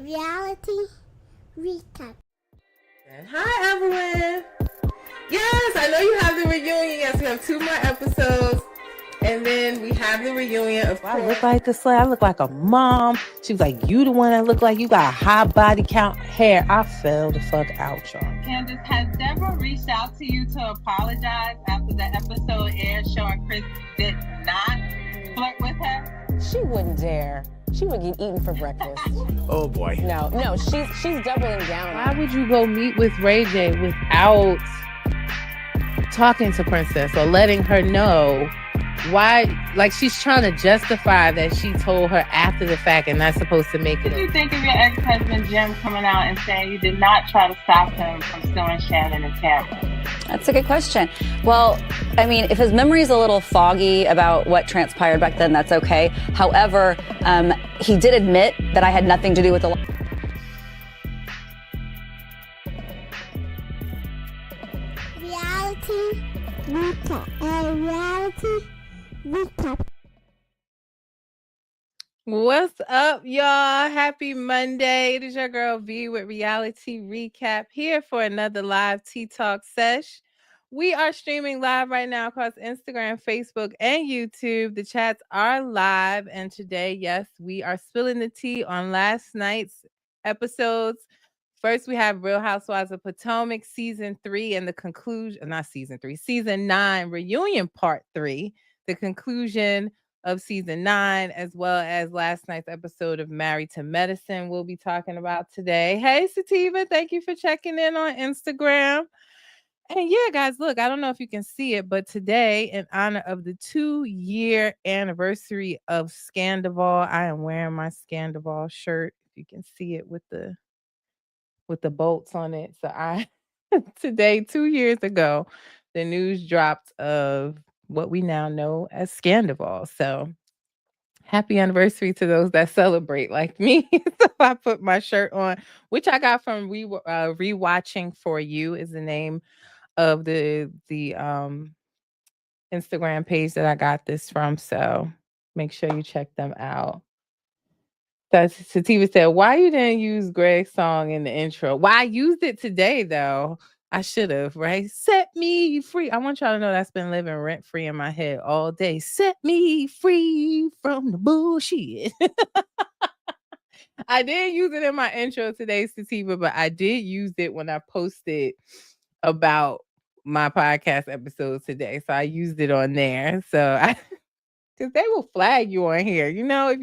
Reality recap. Hi, Evelyn. Yes, I know you have the reunion. Yes, we have 2 more episodes. And then we have the reunion of I look like the slay. I look like a mom. She was like, you the one that look like you got a high body count hair. I fell the fuck out, y'all. Candace, has Deborah reached out to you to apologize after the episode aired showing Chris did not flirt with her? She wouldn't dare. She would get eaten for breakfast. Oh boy. No, she's doubling down. Why would you go meet with Ray J without talking to Princess or letting her know? Why? Like, she's trying to justify that she told her after the fact and not supposed to make it. What do you think of your ex-husband Jim coming out and saying you did not try to stop him from suing Shannon and Tamara? That's a good question. Well, I mean, if his memory is a little foggy about what transpired back then, that's okay. However, he did admit that I had nothing to do with the... Reality recap. Reality recap. What's up, y'all? Happy Monday. It is your girl V with Reality Recap here for another live Tea Talk sesh. We are streaming live right now across Instagram, Facebook, and YouTube. The chats are live, and today, yes, we are spilling the tea on last night's episodes. First, we have Real Housewives of Potomac Season 3 and the conclusion, not Season 3, Season 9 Reunion Part 3, the conclusion of Season 9, as well as last night's episode of Married to Medicine we'll be talking about today. Hey, Sativa, thank you for checking in on Instagram. And yeah, guys, look, I don't know if you can see it, but today, in honor of the 2-year anniversary of Scandival, I am wearing my Scandival shirt. If you can see it with the bolts on it. So today, 2 years ago, the news dropped of what we now know as Scandival. So happy anniversary to those that celebrate like me. So I put my shirt on, which I got from Rewatching For You is the name of the Instagram page that I got this from. So make sure you check them out. Sativa said, why you didn't use Greg's song in the intro? Well, I used it today, though. I should have, right? Set me free. I want y'all to know that's been living rent-free in my head all day. Set me free from the bullshit. I didn't use it in my intro today, Sativa, but I did use it when I posted about my podcast episode today. So I used it on there. So because they will flag you on here. You know, if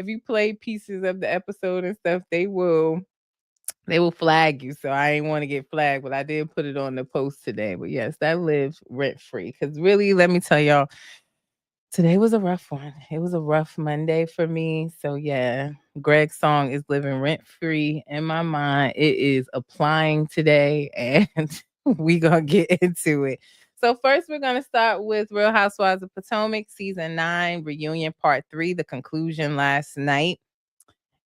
you play pieces of the episode and stuff, they will flag you. So I didn't want to get flagged, but I did put it on the post today. But yes, that lives rent free. Because really, let me tell y'all, today was a rough one. It was a rough Monday for me. So yeah, Greg's song is living rent free in my mind. It is applying today, and we gonna get into it. So first, we're going to start with Real Housewives of Potomac, Season 9, Reunion Part 3, the conclusion last night.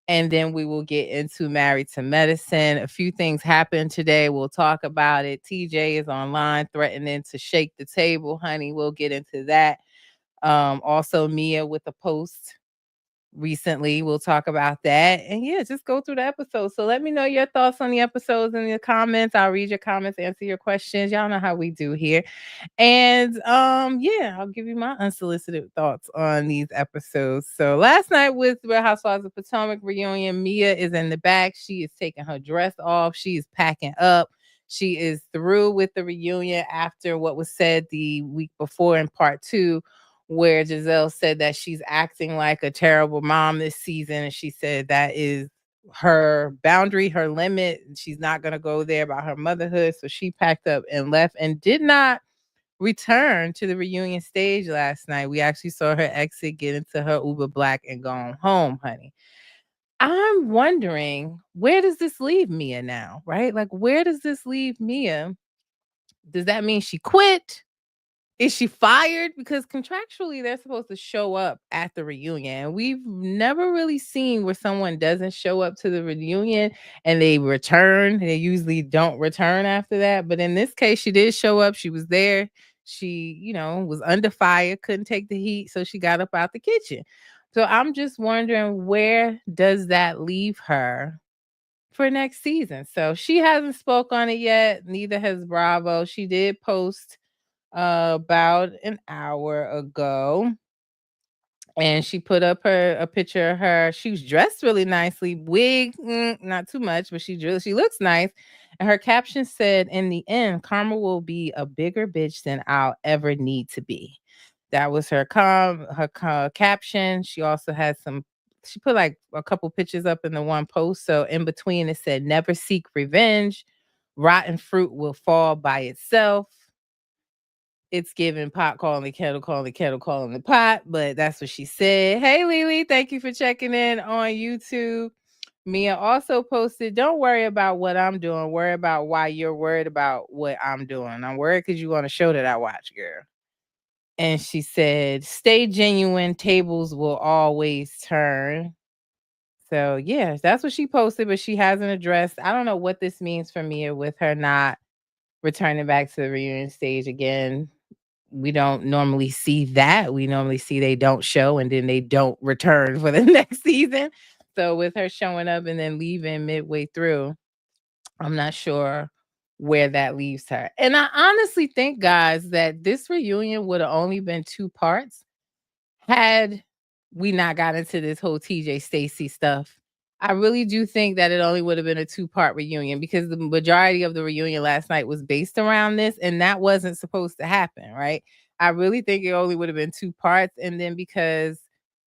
And then we will get into Married to Medicine. A few things happened today. We'll talk about it. TJ is online threatening to shake the table, honey. We'll get into that. Also, Mia with a post recently. We'll talk about that. And yeah, just go through the episode. So let me know your thoughts on the episodes in the comments. I'll read your comments, answer your questions. Y'all know how we do here. And yeah, I'll give you my unsolicited thoughts on these episodes. So last night with Real Housewives of Potomac reunion, Mia is in the back. She is taking her dress off. She is packing up. She is through with the reunion after what was said the week before in Part 2, where Giselle said that she's acting like a terrible mom this season. And she said that is her boundary, her limit. She's not going to go there about her motherhood. So she packed up and left and did not return to the reunion stage last night. We actually saw her exit, get into her Uber Black and go home, honey. I'm wondering, where does this leave Mia now, right? Like, where does this leave Mia? Does that mean she quit? Is she fired? Because contractually, they're supposed to show up at the reunion. We've never really seen where someone doesn't show up to the reunion and they return. They usually don't return after that. But in this case, she did show up. She was there. She, was under fire, couldn't take the heat. So she got up out the kitchen. So I'm just wondering, where does that leave her for next season? So she hasn't spoke on it yet. Neither has Bravo. She did post about an hour ago, and she put up a picture of her. She was dressed really nicely, wig, not too much, but she looks nice. And her caption said, "In the end, Karma will be a bigger bitch than I'll ever need to be." That was her caption. She also had some. She put like a couple pictures up in the one post. So in between, it said, "Never seek revenge. Rotten fruit will fall by itself." It's giving pot calling the kettle calling the pot, but that's what she said. Hey, Lily, thank you for checking in on YouTube. Mia also posted, "Don't worry about what I'm doing. Worry about why you're worried about what I'm doing. I'm worried because you want a show that I watch, girl." And she said, "Stay genuine. Tables will always turn." So, yeah, that's what she posted, but she hasn't addressed. I don't know what this means for Mia with her not returning back to the reunion stage again. We don't normally see that. We normally see they don't show and then they don't return for the next season. So with her showing up and then leaving midway through, I'm not sure where that leaves her. And I honestly think, guys, that this reunion would have only been 2 parts had we not got into this whole TJ Stacy stuff. I really do think that it only would have been a 2-part reunion, because the majority of the reunion last night was based around this, and that wasn't supposed to happen, right? I really think it only would have been 2 parts. And then because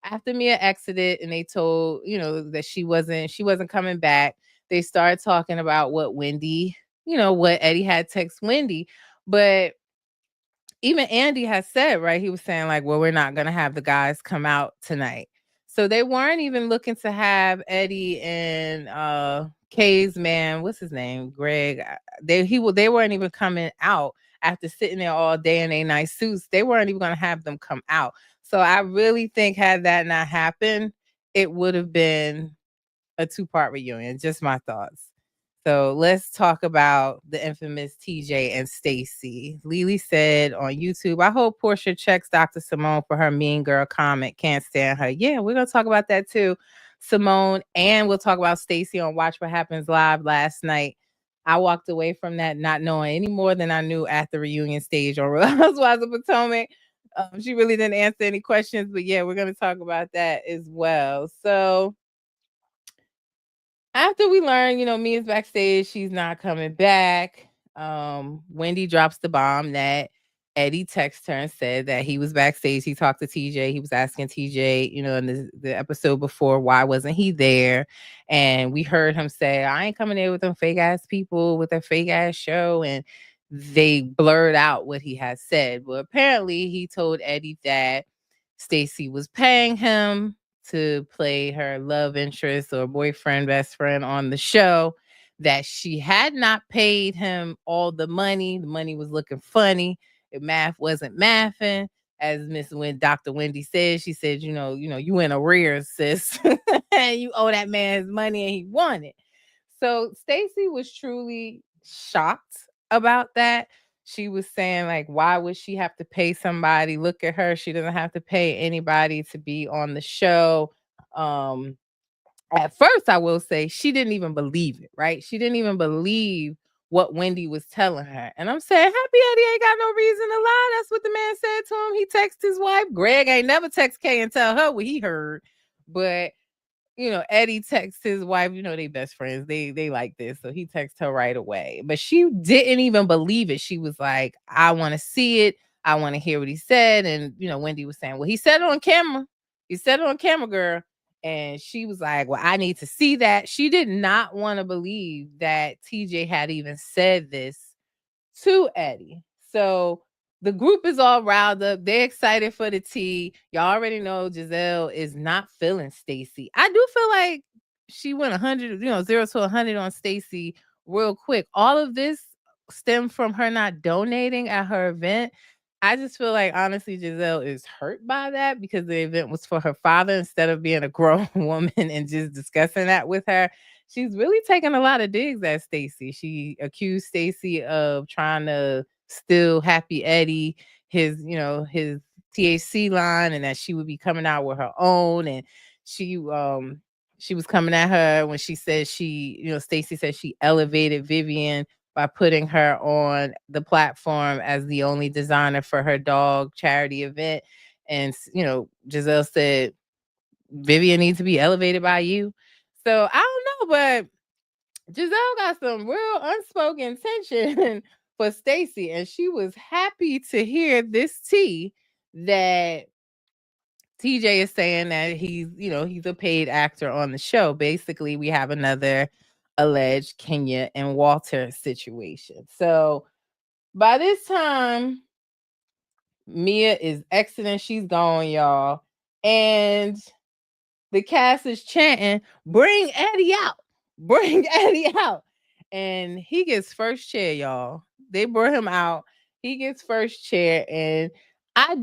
after Mia exited and they told, that she wasn't coming back, they started talking about what what Eddie had text Wendy. But even Andy has said, right? He was saying like, well, we're not going to have the guys come out tonight. So they weren't even looking to have Eddie and Kay's man, what's his name? Greg. They weren't even coming out after sitting there all day in their nice suits. They weren't even going to have them come out. So I really think had that not happened, it would have been a 2-part reunion. Just my thoughts. So let's talk about the infamous TJ and Stacy. Lily said on YouTube, "I hope Portia checks Dr. Simone for her mean girl comment. Can't stand her." Yeah, we're going to talk about that too, Simone. And we'll talk about Stacy on Watch What Happens Live last night. I walked away from that not knowing any more than I knew at the reunion stage on Real Housewives of Potomac. She really didn't answer any questions, but yeah, we're going to talk about that as well. So after we learn, Mia's backstage, she's not coming back. Wendy drops the bomb that Eddie texted her and said that he was backstage. He talked to TJ. He was asking TJ, in the episode before, why wasn't he there? And we heard him say, "I ain't coming there with them fake ass people with their fake ass show." And they blurred out what he had said. Well, apparently he told Eddie that Stacy was paying him to play her love interest or boyfriend, best friend on the show, that she had not paid him all the money. The money was looking funny. Math wasn't mathing. As Dr. Wendy said, she said, you in arrears, sis. And you owe that man his money and he won it. So Stacy was truly shocked about that. She was saying, like, why would she have to pay somebody? Look at her. She doesn't have to pay anybody to be on the show. Um, at first, I will say she didn't even believe it, right? She didn't even believe what Wendy was telling her. And I'm saying, Happy Eddie ain't got no reason to lie. That's what the man said to him. He texted his wife. Greg ain't never text Kay and tell her what he heard. But Eddie texts his wife, they best friends. They like this. So he texts her right away. But she didn't even believe it. She was like, I want to see it. I want to hear what he said. And, Wendy was saying, well, he said it on camera. He said it on camera, girl. And she was like, well, I need to see that. She did not want to believe that TJ had even said this to Eddie. So the group is all riled up. They're excited for the tea. Y'all already know Giselle is not feeling Stacy. I do feel like she went 100, 0 to 100 on Stacy real quick. All of this stemmed from her not donating at her event. I just feel like, honestly, Giselle is hurt by that because the event was for her father instead of being a grown woman and just discussing that with her. She's really taking a lot of digs at Stacy. She accused Stacy of trying to steal Happy Eddie, his THC line, and that she would be coming out with her own. And she was coming at her when she said Stacey said she elevated Vivian by putting her on the platform as the only designer for her dog charity event. And Giselle said Vivian needs to be elevated by you. So I don't know, but Giselle got some real unspoken tension for Stacey, and she was happy to hear this tea that TJ is saying that he's a paid actor on the show. Basically, we have another alleged Kenya and Walter situation. So by this time, Mia is exiting. She's gone, y'all. And the cast is chanting, "Bring Eddie out. Bring Eddie out." And he gets first chair, y'all. They brought him out. He gets first chair. And I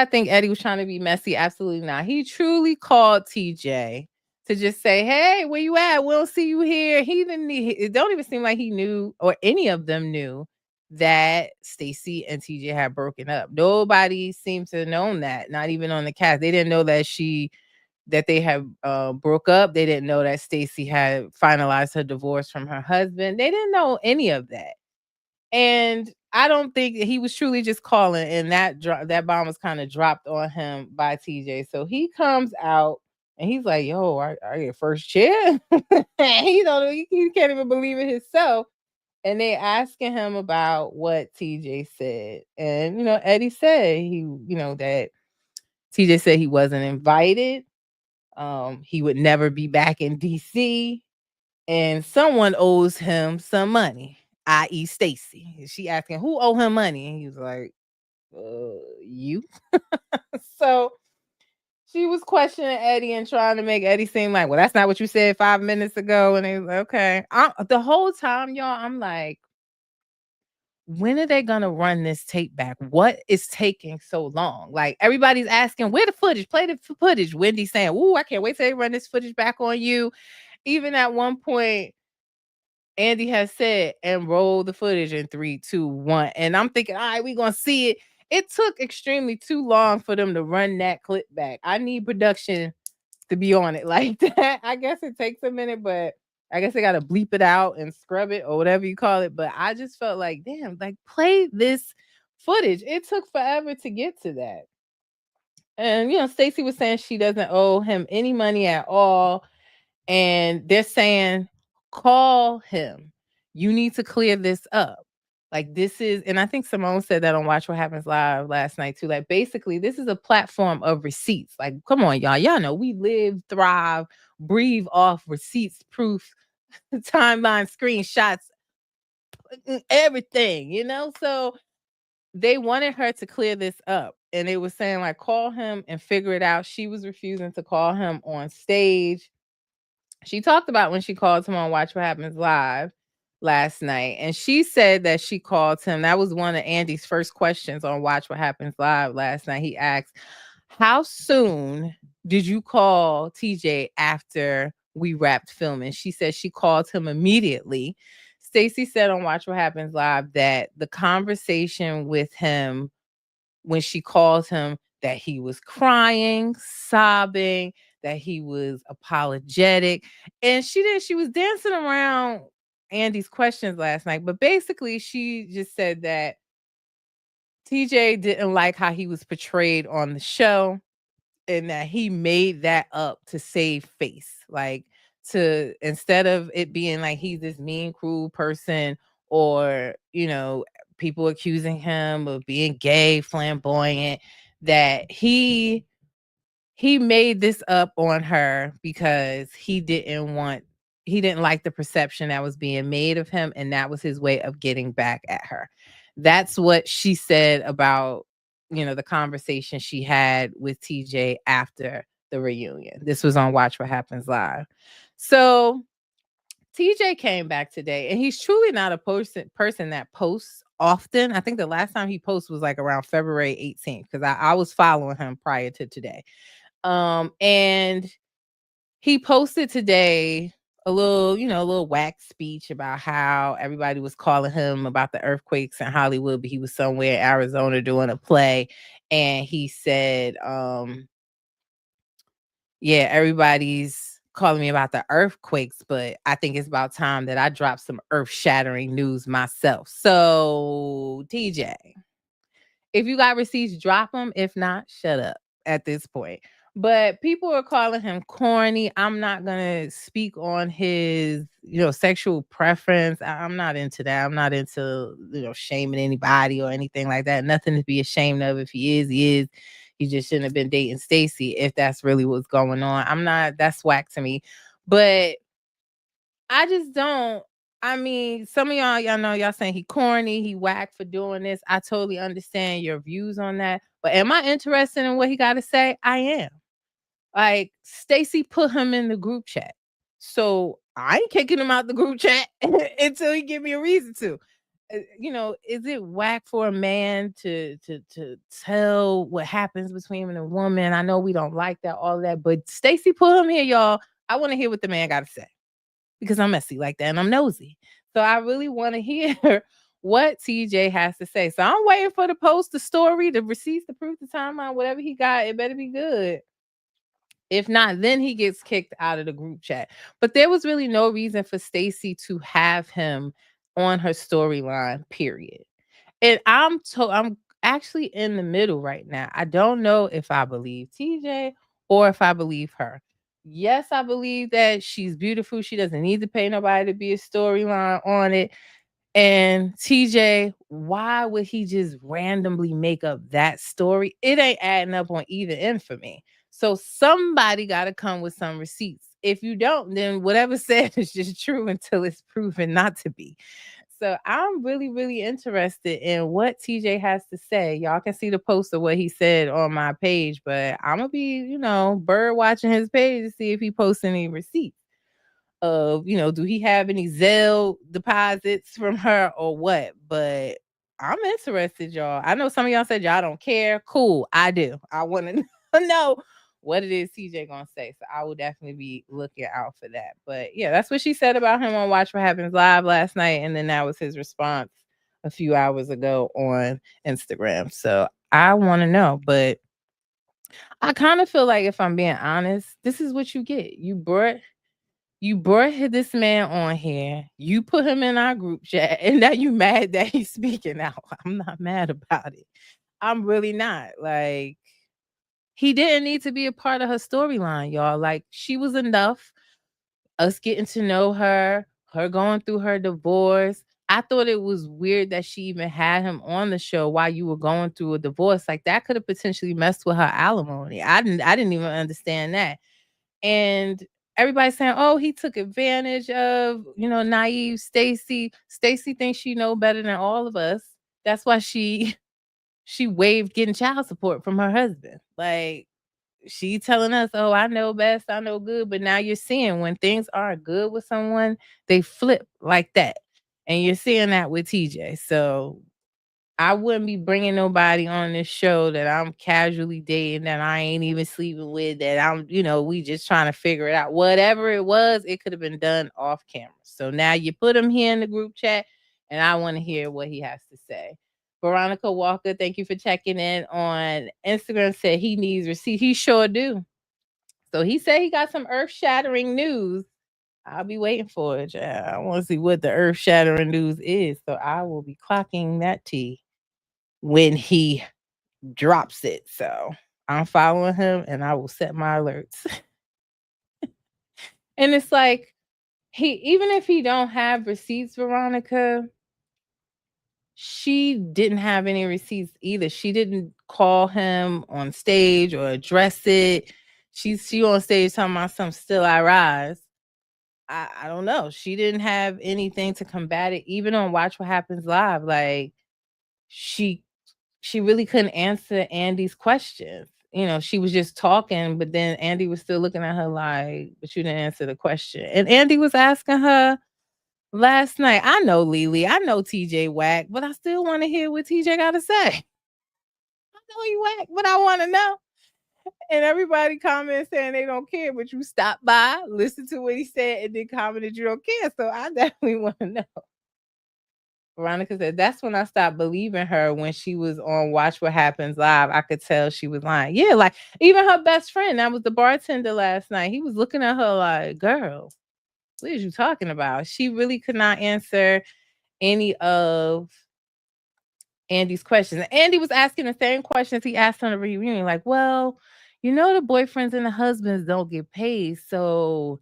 think Eddie was trying to be messy? Absolutely not. He truly called TJ to just say, "Hey, where you at? We'll see you here." It don't even seem like he knew, or any of them knew, that Stacey and TJ had broken up. Nobody seemed to have known that, not even on the cast. They didn't know that they had broke up. They didn't know that Stacey had finalized her divorce from her husband. They didn't know any of that. And I don't think he was truly just calling, and that bomb was kind of dropped on him by TJ. So he comes out and he's like, "Yo, I get first chair." He don't he can't even believe it himself. And they asking him about what TJ said. And Eddie said that TJ said he wasn't invited. He would never be back in DC, and someone owes him some money, i.e. Stacey. She asking who owe him money, and he was like, you. So she was questioning Eddie and trying to make Eddie seem like, well, that's not what you said 5 minutes ago. And he was like, okay. The whole time, y'all, I'm like, when are they gonna run this tape back? What is taking so long? Like, everybody's asking, where the footage? Play the footage. Wendy saying, "Ooh, I can't wait till they run this footage back on you." Even at one point, Andy has said, "And roll the footage in 3, 2, 1." And I'm thinking, all right, we're gonna see it. It took extremely too long for them to run that clip back. I need production to be on it like that. I guess it takes a minute, but I guess they got to bleep it out and scrub it or whatever you call it. But I just felt like, damn, like, play this footage. It took forever to get to that. And, Stacey was saying she doesn't owe him any money at all. And they're saying, call him. You need to clear this up. Like, this is, and I think Simone said that on Watch What Happens Live last night too. Like, basically, this is a platform of receipts. Like, come on, y'all. Y'all know we live, thrive, breathe off receipts, proof, timeline, screenshots, everything, So they wanted her to clear this up. And they were saying, like, call him and figure it out. She was refusing to call him on stage. She talked about when she called him on Watch What Happens Live last night. And she said that she called him. That was one of Andy's first questions on Watch What Happens Live last night. He asked, how soon did you call TJ after we wrapped filming? She said she called him immediately. Stacey said on Watch What Happens Live that the conversation with him, when she called him, that he was crying, sobbing, that he was apologetic. And she was dancing around Andy's questions last night. But basically, she just said that TJ didn't like how he was portrayed on the show, and that he made that up to save face. Like, to, instead of it being like he's this mean, cruel person, or, people accusing him of being gay, flamboyant, that he made this up on her because he didn't like the perception that was being made of him, and that was his way of getting back at her. That's what she said about, the conversation she had with TJ after the reunion. This was on Watch What Happens Live. So TJ came back today, and he's truly not a person that posts often. I think the last time he posted was like around February 18th, because I was following him prior to today. And he posted today a little wax speech about how everybody was calling him about the earthquakes in Hollywood, but he was somewhere in Arizona doing a play. and he said, yeah, everybody's calling me about the earthquakes, but I think it's about time that I drop some earth-shattering news myself. So, TJ, if you got receipts, drop them. If not, shut up at this point. But people are calling him corny. I'm not gonna speak on his, sexual preference. I'm not into that. I'm not into, shaming anybody or anything like that. Nothing to be ashamed of. If he is, he is. He just shouldn't have been dating Stacey if that's really what's going on. I'm not. That's whack to me. But I just don't. I mean, some of y'all know y'all saying he corny, he whack for doing this. I totally understand your views on that. But am I interested in what he got to say? I am. Like, Stacey put him in the group chat. So I ain't kicking him out the group chat until he give me a reason to. Is it whack for a man to tell what happens between him and a woman? I know we don't like that, all of that, but Stacey put him here, y'all. I want to hear what the man got to say because I'm messy like that and I'm nosy. So I really want to hear what TJ has to say. So I'm waiting for the post, the story, the receipts, the proof, the timeline, whatever he got. It better be good. If not, then he gets kicked out of the group chat. But there was really no reason for Stacey to have him on her storyline, period. And I'm actually in the middle right now. I don't know if I believe TJ or if I believe her. Yes, I believe that she's beautiful. She doesn't need to pay nobody to be a storyline on it. And TJ, why would he just randomly make up that story? It ain't adding up on either end for me. So somebody got to come with some receipts. If you don't, then whatever said is just true until it's proven not to be. So I'm really, really interested in what TJ has to say. Y'all can see the post of what he said on my page, but I'm gonna be, bird watching his page to see if he posts any receipts of, do he have any Zelle deposits from her or what? But I'm interested, y'all. I know some of y'all said y'all don't care. Cool, I do. I want to know what it is TJ gonna say. So I will definitely be looking out for that. But yeah, that's what she said about him on Watch What Happens Live last night. And then that was his response a few hours ago on Instagram. So I want to know, but I kind of feel like, if I'm being honest, this is what you get. You brought this man on here. You put him in our group chat, and now you mad that he's speaking out. I'm not mad about it. I'm really not. Like, he didn't need to be a part of her storyline, y'all. Like, she was enough. Us getting to know her going through her divorce. I thought it was weird that she even had him on the show while you were going through a divorce. Like, that could have potentially messed with her alimony. I didn't even understand that. And everybody's saying, oh, he took advantage of, naive Stacey. Stacey thinks she know better than all of us. That's why she waived getting child support from her husband. Like, she telling us, oh, I know best, I know good. But now you're seeing when things aren't good with someone, they flip like that. And you're seeing that with TJ. So I wouldn't be bringing nobody on this show that I'm casually dating, that I ain't even sleeping with, that I'm, we just trying to figure it out. Whatever it was, it could have been done off camera. So now you put him here in the group chat, and I want to hear what he has to say. Veronica Walker, thank you for checking in on Instagram, said he needs receipts. He sure do. So he said he got some earth-shattering news. I'll be waiting for it. I want to see what the earth-shattering news is. So I will be clocking that tea when he drops it. So I'm following him and I will set my alerts. And it's like, even if he don't have receipts, Veronica, she didn't have any receipts either. She didn't call him on stage or address it. She on stage talking about some Still I Rise. I don't know. She didn't have anything to combat it. Even on Watch What Happens Live, like, she really couldn't answer Andy's questions. She was just talking, but then Andy was still looking at her like, but you didn't answer the question. And Andy was asking her last night. I know Lily, I know TJ whack, but I still want to hear what TJ got to say. I know he whack, but I want to know. And everybody comments saying they don't care, but you stopped by, listen to what he said, and then commented you don't care. So I definitely want to know. Veronica said, that's when I stopped believing her when she was on Watch What Happens Live. I could tell she was lying. Yeah, like even her best friend, that was the bartender last night. He was looking at her like, girl, what is you talking about? She really could not answer any of Andy's questions. Andy was asking the same questions he asked on the reunion, like, well, you know, the boyfriends and the husbands don't get paid. So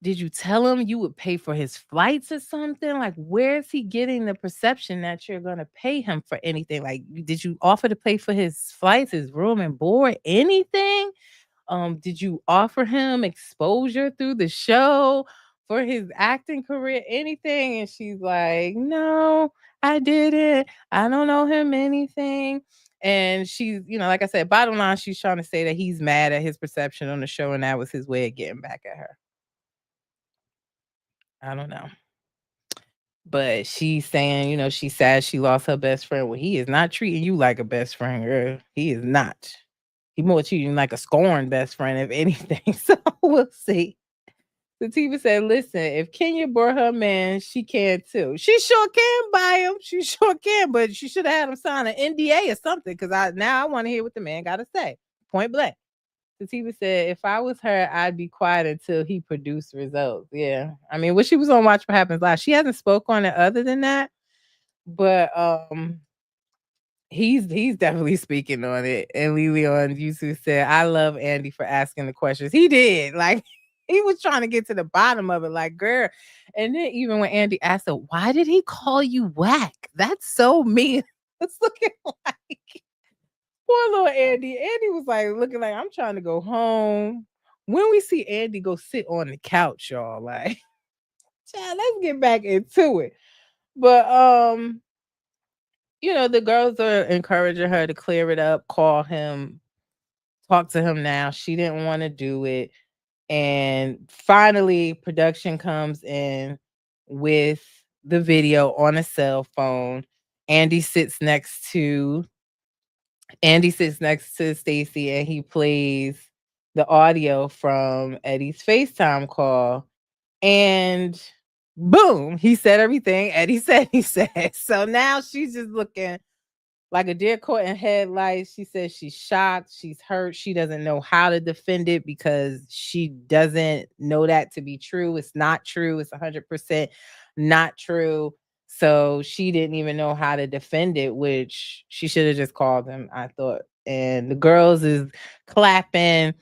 did you tell him you would pay for his flights or something? Like, where is he getting the perception that you're going to pay him for anything? Like, did you offer to pay for his flights, his room and board, anything? Did you offer him exposure through the show for his acting career, anything? And she's like, no, I didn't. I don't know him anything. And she's, you know, like I said, bottom line, she's trying to say that he's mad at his perception on the show, and that was his way of getting back at her. I don't know. But she's saying, you know, she's sad she lost her best friend. Well, he is not treating you like a best friend, girl. He is not. He more treating you like a scorned best friend, if anything. So we'll see. Sativa said, listen, if Kenya brought her man, she can too. She sure can buy him. She sure can, but she should have had him sign an NDA or something, because I want to hear what the man got to say. Point blank. Sativa said, if I was her, I'd be quiet until he produced results. Yeah. I mean, when she was on Watch What Happens Live, she hasn't spoke on it other than that. But he's definitely speaking on it. And Lily on YouTube said, I love Andy for asking the questions. He did. Like, he was trying to get to the bottom of it, like, girl. And then even when Andy asked her, why did he call you whack? That's so mean. It's looking like poor little Andy. Andy was like looking like, I'm trying to go home. When we see Andy go sit on the couch, y'all, like, child, let's get back into it. But you know, the girls are encouraging her to clear it up, call him, talk to him now. She didn't want to do it. And finally, production comes in with the video on a cell phone. Andy sits next to Stacey, and he plays the audio from Eddie's FaceTime call. And boom, he said everything Eddie said he said. So now she's just looking like a deer caught in headlights. She says she's shocked, she's hurt, she doesn't know how to defend it because she doesn't know that to be true. It's not true. It's 100% not true. So she didn't even know how to defend it, which she should have just called him, I thought. And the girls is clapping,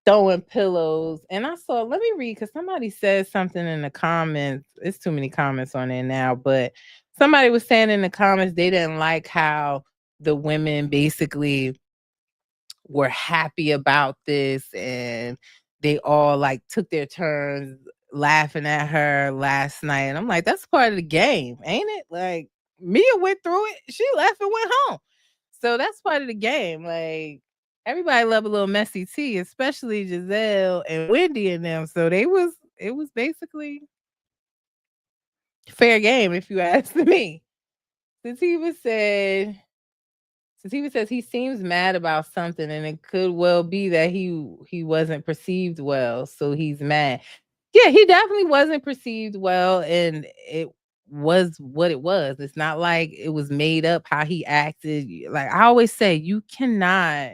throwing pillows. And I saw, let me read, because somebody said something in the comments. It's too many comments on there now, but somebody was saying in the comments they didn't like how the women basically were happy about this, and they all like took their turns laughing at her last night. And I'm like, that's part of the game, ain't it? Like, Mia went through it, she left and went home. So that's part of the game. Like, everybody love a little messy tea, especially Giselle and Wendy and them. So it was basically fair game, if you ask me. Sativa says he seems mad about something, and it could well be that he wasn't perceived well, so he's mad. Yeah, he definitely wasn't perceived well, and it was what it was. It's not like it was made up how he acted. Like I always say, you cannot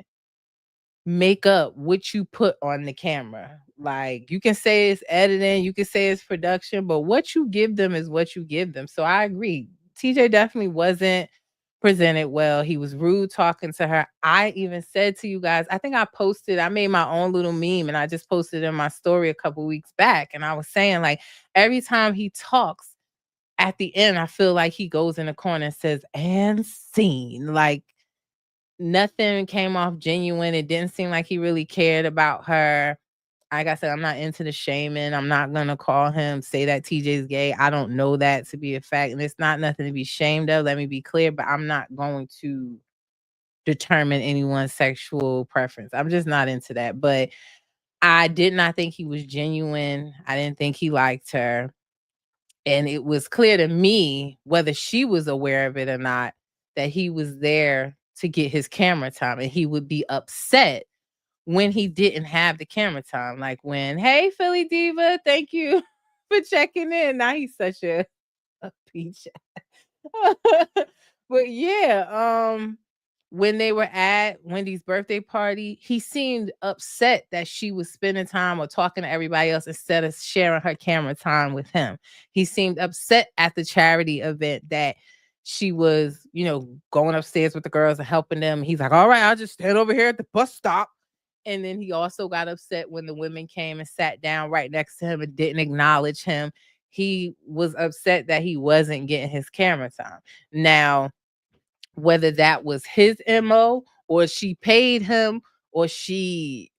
make up what you put on the camera. Like, you can say it's editing, you can say it's production, but what you give them is what you give them. So I agree. TJ definitely wasn't presented well. He was rude talking to her. I even said to you guys, I think I made my own little meme, and I just posted in my story a couple weeks back. And I was saying, like, every time he talks at the end, I feel like he goes in the corner and says, and scene. Like, nothing came off genuine. It didn't seem like he really cared about her. Like I said, I'm not into the shaming. I'm not going to call him, say that TJ's gay. I don't know that to be a fact. And it's not nothing to be ashamed of. Let me be clear, but I'm not going to determine anyone's sexual preference. I'm just not into that. But I did not think he was genuine. I didn't think he liked her. And it was clear to me, whether she was aware of it or not, that he was there to get his camera time, and he would be upset when he didn't have the camera time. Like when, hey, Philly Diva, thank you for checking in. Now he's such a peach. But yeah, when they were at Wendy's birthday party, he seemed upset that she was spending time or talking to everybody else instead of sharing her camera time with him. He seemed upset at the charity event that she was, going upstairs with the girls and helping them. He's like, all right, I'll just stand over here at the bus stop. And then he also got upset when the women came and sat down right next to him and didn't acknowledge him. He was upset that he wasn't getting his camera time. Now, whether that was his MO or she paid him or she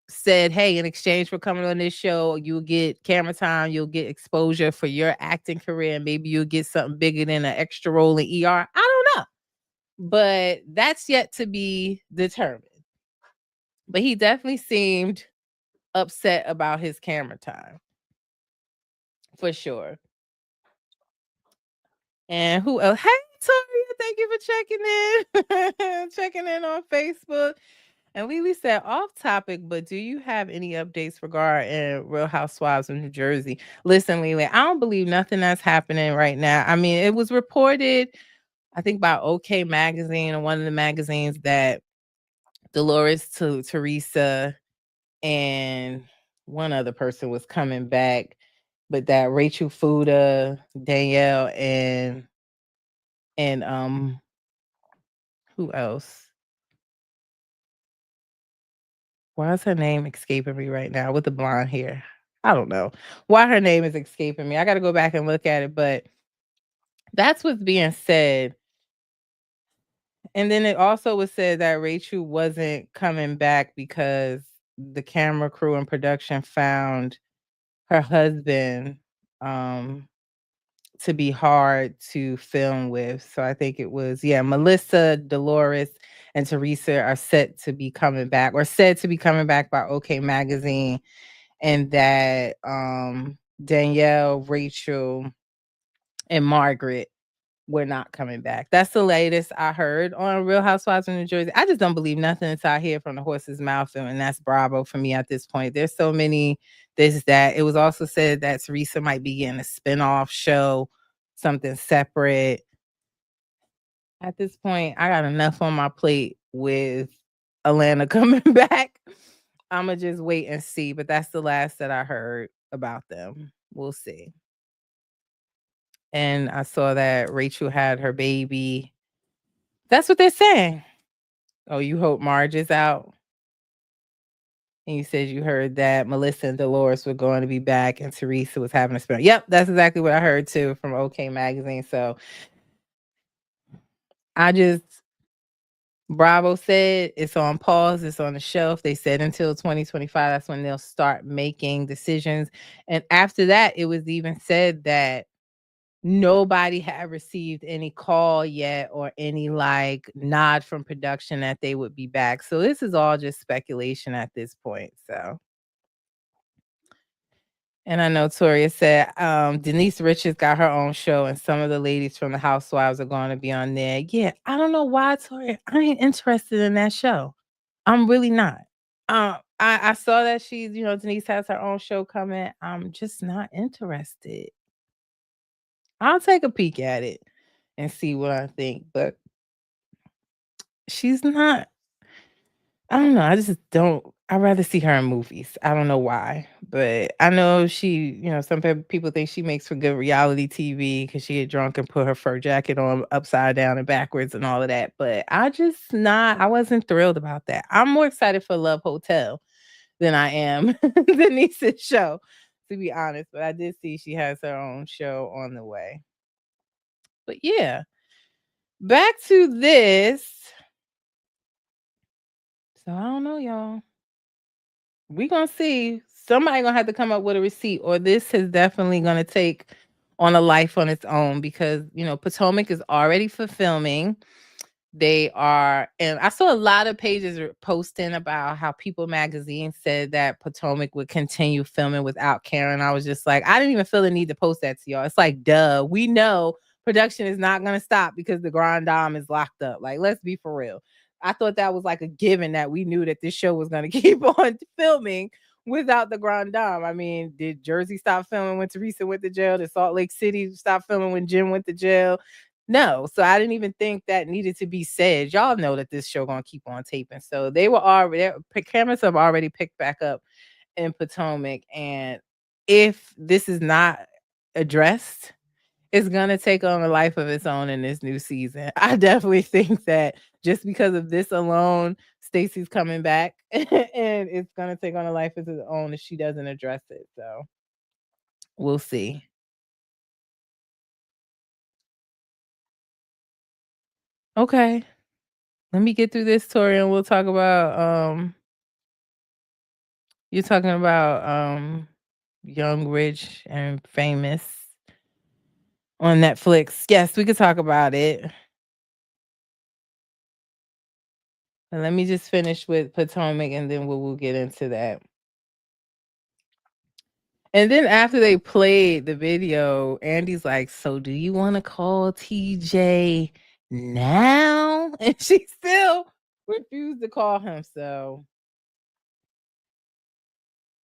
said, hey, in exchange for coming on this show, you'll get camera time, you'll get exposure for your acting career, and maybe you'll get something bigger than an extra role in ER. I don't know. But that's yet to be determined. But he definitely seemed upset about his camera time. For sure. And who else? Hey, Toria, thank you for checking in. Checking in on Facebook. And Lily said, off topic, but do you have any updates regarding Real Housewives of New Jersey? Listen, Lily, I don't believe nothing that's happening right now. I mean, it was reported, I think, by OK Magazine or one of the magazines that Dolores to Teresa and one other person was coming back, but that Rachel Fuda, Danielle, and who else? Why is her name escaping me right now with the blonde hair? I don't know why her name is escaping me. I got to go back and look at it, but that's what's being said. And then it also was said that Rachel wasn't coming back because the camera crew and production found her husband to be hard to film with. So I think it was, Melissa, Dolores, and Teresa are set to be coming back, or said to be coming back by OK Magazine, and that Danielle, Rachel, and Margaret were not coming back. That's the latest I heard on Real Housewives of New Jersey. I just don't believe nothing until I hear from the horse's mouth, and that's Bravo for me at this point. There's so many this, that. It was also said that Teresa might be getting a spinoff show, something separate. At this point, I got enough on my plate with Atlanta coming back. I'm going to just wait and see, but that's the last that I heard about them. We'll see. And I saw that Rachel had her baby. That's what they're saying. Oh, you hope Marge is out? And you said you heard that Melissa and Dolores were going to be back and Teresa was having a spin. Yep, that's exactly what I heard too from OK Magazine. So Bravo said it's on pause, it's on the shelf. They said until 2025, that's when they'll start making decisions. And after that, it was even said that nobody had received any call yet or any nod from production that they would be back. So this is all just speculation at this point. So, and I know Toria said Denise Richards got her own show, and some of the ladies from the Housewives are going to be on there. Yeah, I don't know why, Toria. I ain't interested in that show. I'm really not. I saw that Denise has her own show coming. I'm just not interested. I'll take a peek at it and see what I think, but she's not. I don't know. I just don't. I'd rather see her in movies. I don't know why, but I know some people think she makes for good reality TV because she get drunk and put her fur jacket on upside down and backwards and all of that. But I wasn't thrilled about that. I'm more excited for Love Hotel than I am Denise's show, to be honest. But I did see she has her own show on the way. But yeah, back to this. So I don't know, y'all. We gonna see. Somebody gonna have to come up with a receipt, or this is definitely gonna take on a life on its own because Potomac is already for filming. They are, and I saw a lot of pages posting about how People Magazine said that Potomac would continue filming without Karen. I was just like, I didn't even feel the need to post that to y'all. It's like, duh, we know production is not going to stop because the Grand Dame is locked up. Like, let's be for real. I thought that was like a given that we knew that this show was going to keep on filming without the Grand Dame. I mean, did Jersey stop filming when Teresa went to jail? Did Salt Lake City stop filming when Jim went to jail? No, so I didn't even think that needed to be said. Y'all know that this show gonna keep on taping, so they were already cameras have already picked back up in Potomac, and if this is not addressed, it's gonna take on a life of its own in this new season. I definitely think that just because of this alone, Stacey's coming back, and it's gonna take on a life of its own if she doesn't address it. So we'll see. Okay, let me get through this, Tori, and we'll talk about you're talking about Young, Rich, and Famous on Netflix. Yes, we could talk about it. And let me just finish with Potomac and then we'll get into that. And then after they played the video, Andy's like, "So do you want to call TJ now?" And she still refused to call him. So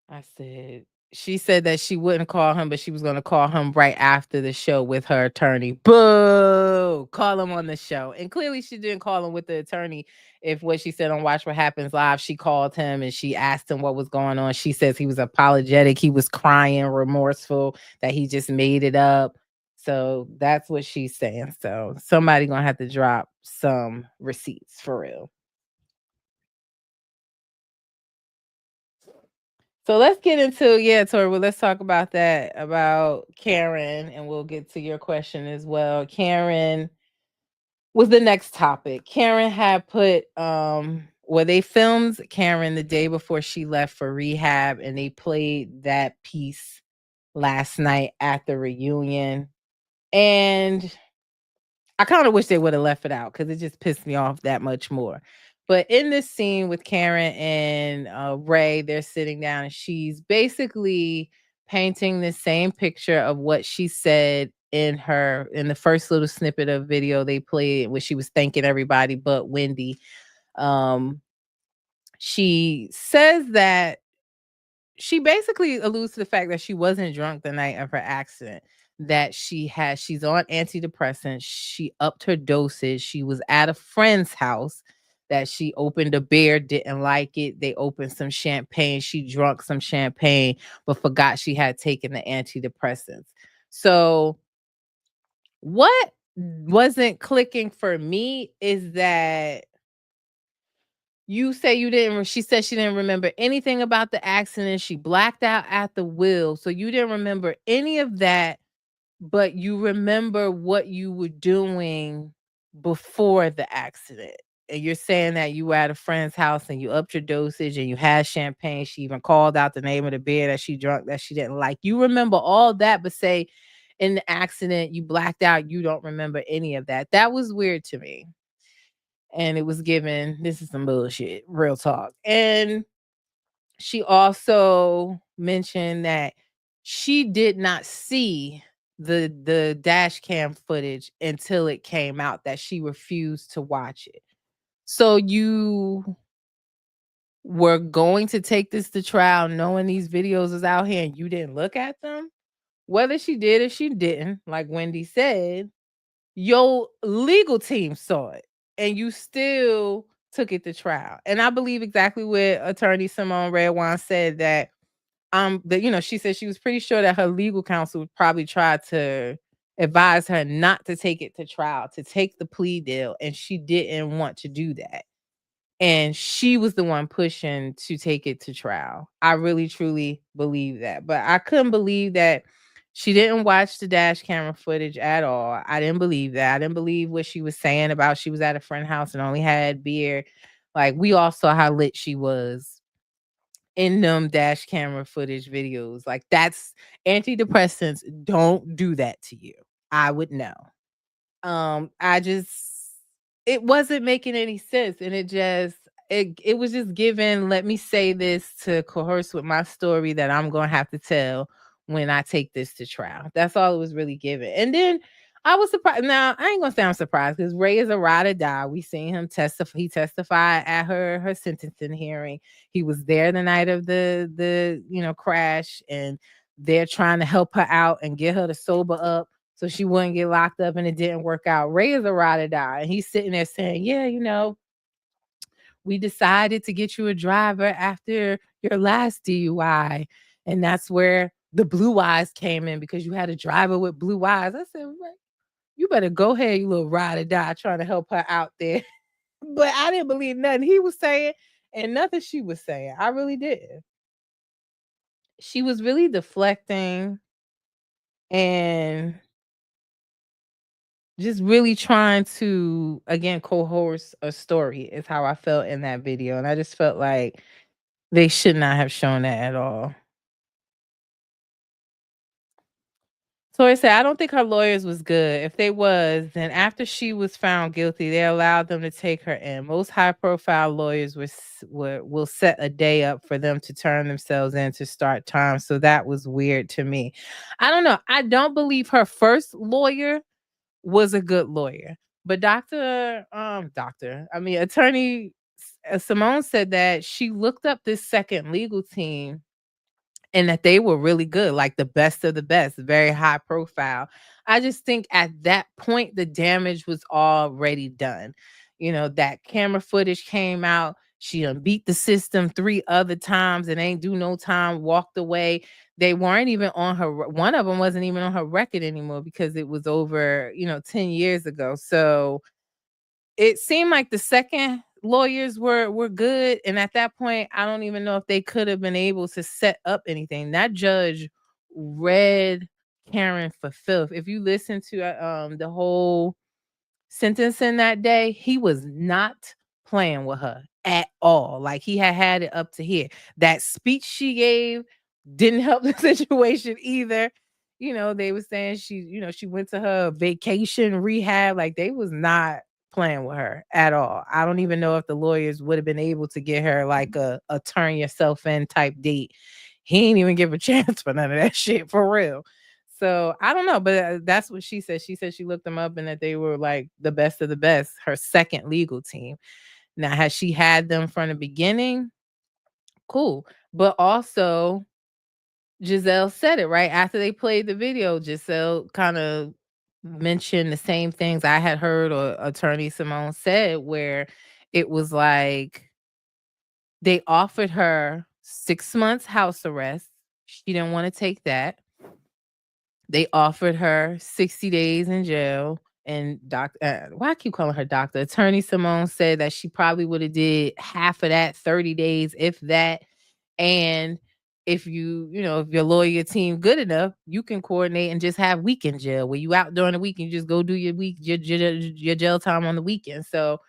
I said, she said that she wouldn't call him, but she was going to call him right after the show with her attorney. Boo! Call him on the show. And clearly she didn't call him with the attorney. If what she said on Watch What Happens Live, she called him and she asked him what was going on. She says he was apologetic. He was crying, remorseful, that he just made it up. So that's what she's saying. So somebody going to have to drop some receipts for real. So let's get into, Tori, well, let's talk about that, about Karen, and we'll get to your question as well. Karen was the next topic. Karen had put, they filmed Karen the day before she left for rehab, and they played that piece last night at the reunion. And I kind of wish they would have left it out because it just pissed me off that much more. But in this scene with Karen and Ray, they're sitting down and she's basically painting the same picture of what she said in the first little snippet of video they played where she was thanking everybody but Wendy. She says that she basically alludes to the fact that she wasn't drunk the night of her accident, that she's on antidepressants, she upped her dosage, she was at a friend's house, that she opened a beer, didn't like it, they opened some champagne, she drank some champagne, but forgot she had taken the antidepressants. So what wasn't clicking for me is that you say you didn't, she said she didn't remember anything about the accident. She blacked out at the wheel. So you didn't remember any of that, but you remember what you were doing before the accident. And you're saying that you were at a friend's house and you upped your dosage and you had champagne. She even called out the name of the beer that she drank that she didn't like. You remember all that, but say in the accident you blacked out, you don't remember any of that. That was weird to me. And it was given, this is some bullshit, real talk. And she also mentioned that she did not see the dash cam footage until it came out, that she refused to watch it. So you were going to take this to trial knowing these videos is out here and you didn't look at them? Whether she did or she didn't, like Wendy said, your legal team saw it and you still took it to trial. And I believe exactly what attorney Simone Redwine said, that she said she was pretty sure that her legal counsel would probably try to advise her not to take it to trial, to take the plea deal, and she didn't want to do that. And she was the one pushing to take it to trial. I really truly believe that. But I couldn't believe that she didn't watch the dash camera footage at all. I didn't believe that. I didn't believe what she was saying about she was at a friend's house and only had beer. Like, we all saw how lit she was in them dash camera footage videos. Like, that's antidepressants don't do that to you. I would know. It wasn't making any sense, and it was just given, let me say this to coerce with my story that I'm gonna have to tell when I take this to trial. That's all it was really given. And then I was surprised. Now, I ain't gonna say I'm surprised because Ray is a ride or die. We seen him testify. He testified at her sentencing hearing. He was there the night of the crash, and they're trying to help her out and get her to sober up. so she wouldn't get locked up, and it didn't work out. Ray is a ride or die, and he's sitting there saying, yeah, we decided to get you a driver after your last DUI. And that's where the blue eyes came in, because you had a driver with blue eyes. I said, "Ray, you better go ahead, you little ride or die, trying to help her out there." But I didn't believe nothing he was saying and nothing she was saying. I really didn't. She was really deflecting and just really trying to, again, coerce a story, is how I felt in that video. And I just felt like they should not have shown that at all. Tori said, I don't think her lawyers was good. If they was, then after she was found guilty, they allowed them to take her in. Most high-profile lawyers will set a day up for them to turn themselves in to start time. So that was weird to me. I don't know. I don't believe her first lawyer was a good lawyer. But Attorney Simone said that she looked up this second legal team and that they were really good, like the best of the best, very high profile. I just think at that point, the damage was already done. That camera footage came out. She beat the system 3 other times and ain't do no time, walked away. They weren't even on her. One of them wasn't even on her record anymore because it was over, 10 years ago. So it seemed like the second lawyers were good, and at that point, I don't even know if they could have been able to set up anything. That judge read Karen for filth. If you listen to the whole sentencing that day, he was not playing with her at all. Like, he had it up to here. That speech she gave didn't help the situation either. They were saying she went to her vacation rehab. Like, they was not playing with her at all. I don't even know if the lawyers would have been able to get her like a turn yourself in type date. He ain't even give a chance for none of that shit, for real. So I don't know, but that's what she said. She said she looked them up and that they were like the best of the best, her second legal team. Now, has she had them from the beginning? Cool. But also, Giselle said it right after they played the video. Giselle kind of mentioned the same things I had heard, or Attorney Simone said, where it was like they offered her 6 months house arrest. She didn't want to take that. They offered her 60 days in jail. And why I keep calling her doctor? Attorney Simone said that she probably would have did half of that, 30 days, if that. And if if your lawyer team good enough, you can coordinate and just have weekend jail where you out during the week and you just go do your jail time on the weekend. So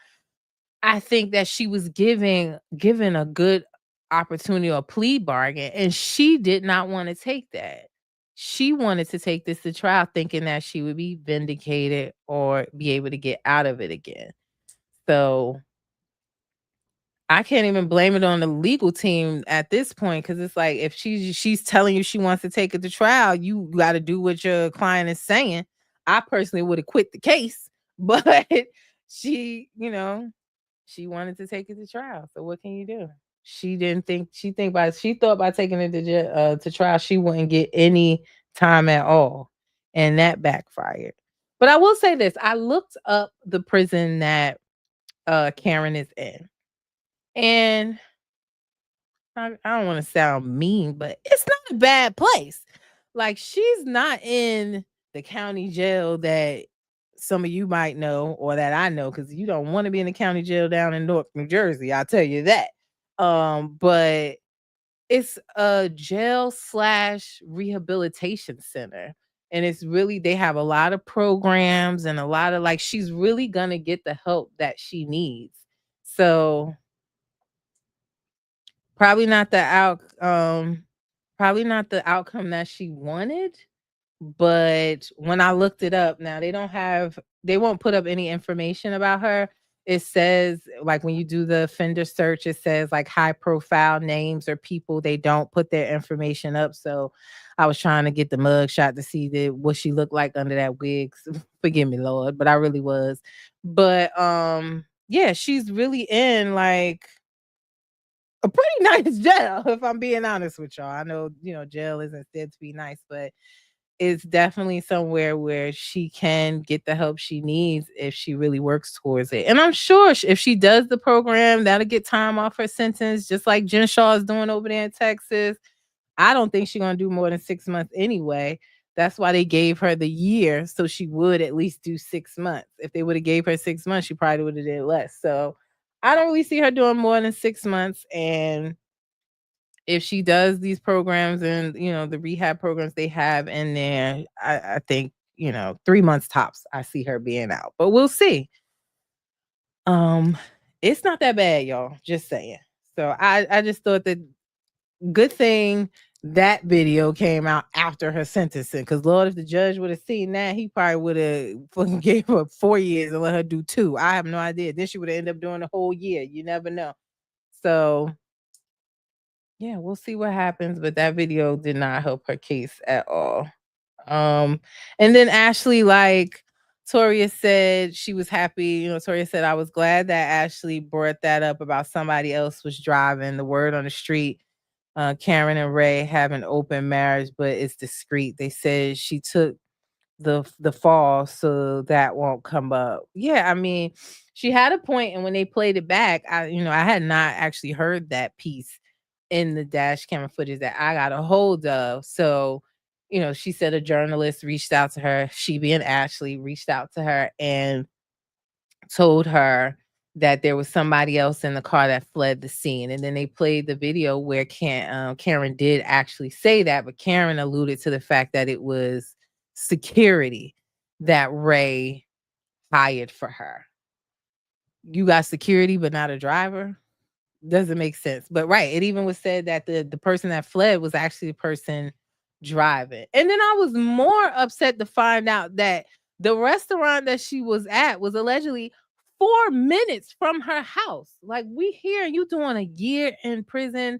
I think that she was given a good opportunity or plea bargain, and she did not want to take that. She wanted to take this to trial thinking that she would be vindicated or be able to get out of it again. So I can't even blame it on the legal team at this point, because it's like, if she's telling you she wants to take it to trial, you got to do what your client is saying. I personally would have quit the case, but she, she wanted to take it to trial. So what can you do? She thought by taking it to trial, she wouldn't get any time at all. And that backfired. But I will say this. I looked up the prison that Karen is in. And I don't want to sound mean, but it's not a bad place. Like, she's not in the county jail that some of you might know, or that I know, because you don't want to be in the county jail down in North New Jersey. I'll tell you that. But it's a jail / rehabilitation center. And it's really, they have a lot of programs and a lot of, like, she's really gonna get the help that she needs. So probably not the outcome that she wanted. But when I looked it up, now they won't put up any information about her. It says, like, when you do the offender search, it says like high profile names or people. They don't put their information up. So I was trying to get the mug shot to see what she looked like under that wig. Forgive me, Lord, but I really was. But yeah, she's really in like a pretty nice jail, if I'm being honest with y'all. I know, jail isn't said to be nice, but it's definitely somewhere where she can get the help she needs if she really works towards it. And I'm sure if she does the program, that'll get time off her sentence, just like Jen Shaw is doing over there in Texas. I don't think she's gonna do more than 6 months anyway. That's why they gave her the year, so she would at least do 6 months. If they would have gave her 6 months, she probably would have did less. So I don't really see her doing more than 6 months. And if she does these programs and the rehab programs they have in there, I think 3 months tops. I see her being out, but we'll see. Um, it's not that bad, y'all. Just saying. So I just thought that good thing that video came out after her sentencing. Because Lord, if the judge would have seen that, he probably would have fucking gave her 4 years and let her do 2. I have no idea. Then she would have ended up doing the whole year. You never know. So yeah, we'll see what happens. But that video did not help her case at all. And then Ashley, like Toria said, she was happy. Toria said, I was glad that Ashley brought that up about somebody else was driving. The word on the street, Karen and Ray have an open marriage, but it's discreet. They said she took the fall, so that won't come up. Yeah, I mean, she had a point, and when they played it back, I had not actually heard that piece in the dash camera footage that I got a hold of. So, she said a journalist reached out to her. She being Ashley reached out to her and told her that there was somebody else in the car that fled the scene. And then they played the video where Karen did actually say that, but Karen alluded to the fact that it was security that Ray hired for her. You got security, but not a driver? Doesn't make sense. But right, it even was said that the person that fled was actually the person driving. And then I was more upset to find out that the restaurant that she was at was allegedly 4 minutes from her house. Like, we hear you doing a year in prison,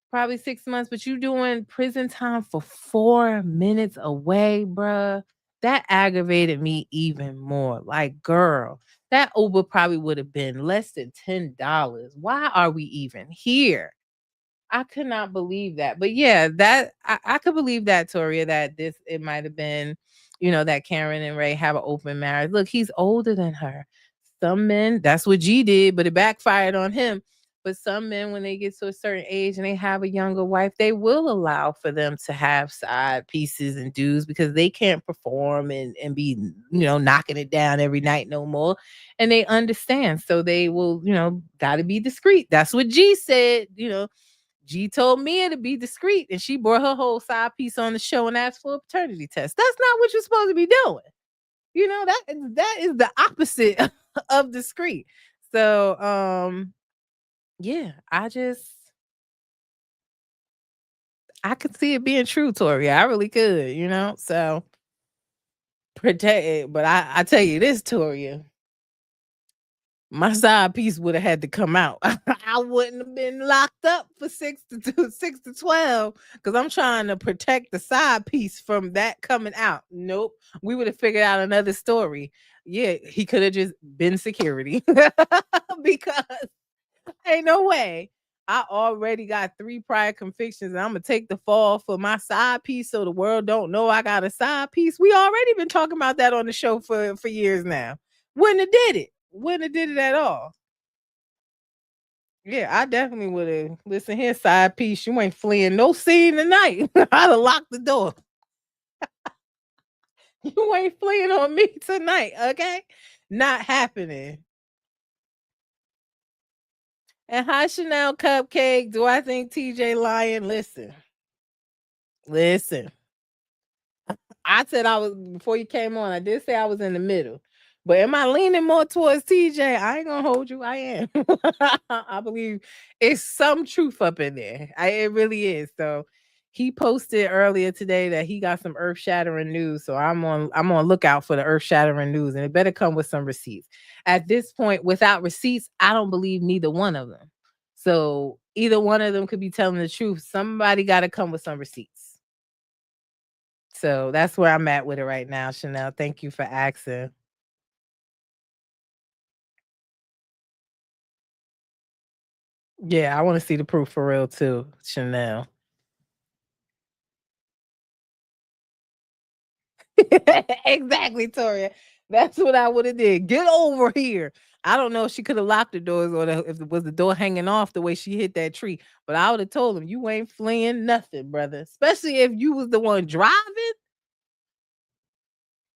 probably 6 months, but you doing prison time for 4 minutes away, bruh. That aggravated me even more. Like, girl, that Uber probably would have been less than $10. Why are we even here? I could not believe that. But yeah, that I could believe that, Toria, that it might have been, that Karen and Ray have an open marriage. Look, he's older than her. Some men, that's what G did, but it backfired on him. But some men, when they get to a certain age and they have a younger wife, they will allow for them to have side pieces and dues because they can't perform and be, knocking it down every night no more. And they understand. So they will, gotta be discreet. That's what G said, G told Mia to be discreet, and she brought her whole side piece on the show and asked for a paternity test. That's not what you're supposed to be doing. That is the opposite of discreet. So, yeah, I could see it being true, Tori. I really could. So protect it. But I tell you this, Toria, my side piece would have had to come out. I wouldn't have been locked up for 6 to 12 because I'm trying to protect the side piece from that coming out. Nope. We would have figured out another story. Yeah, he could have just been security because ain't no way. I already got 3 prior convictions and I'm gonna take the fall for my side piece so the world don't know I got a side piece. We already been talking about that on the show for years now. Wouldn't have did it. Wouldn't have did it at all. Yeah, I definitely would have. Listen here, side piece. You ain't fleeing no scene tonight. I'd have locked the door. You ain't fleeing on me tonight, okay? Not happening. And hi, Chanel Cupcake. Do I think TJ lying? Listen. I said I was before you came on. I did say I was in the middle, but am I leaning more towards TJ? I ain't gonna hold you. I am. I believe it's some truth up in there. It really is. So he posted earlier today that he got some earth shattering news. So I'm on lookout for the earth shattering news, and it better come with some receipts. At this point, without receipts, I don't believe neither one of them. So either one of them could be telling the truth. Somebody got to come with some receipts. So that's where I'm at with it right now, Chanel. Thank you for asking. Yeah, I want to see the proof for real too, Chanel. Exactly, Toria. That's what I would have did. Get over here. I don't know if she could have locked the doors or if it was the door hanging off the way she hit that tree. But I would have told him, you ain't fleeing nothing, brother. Especially if you was the one driving.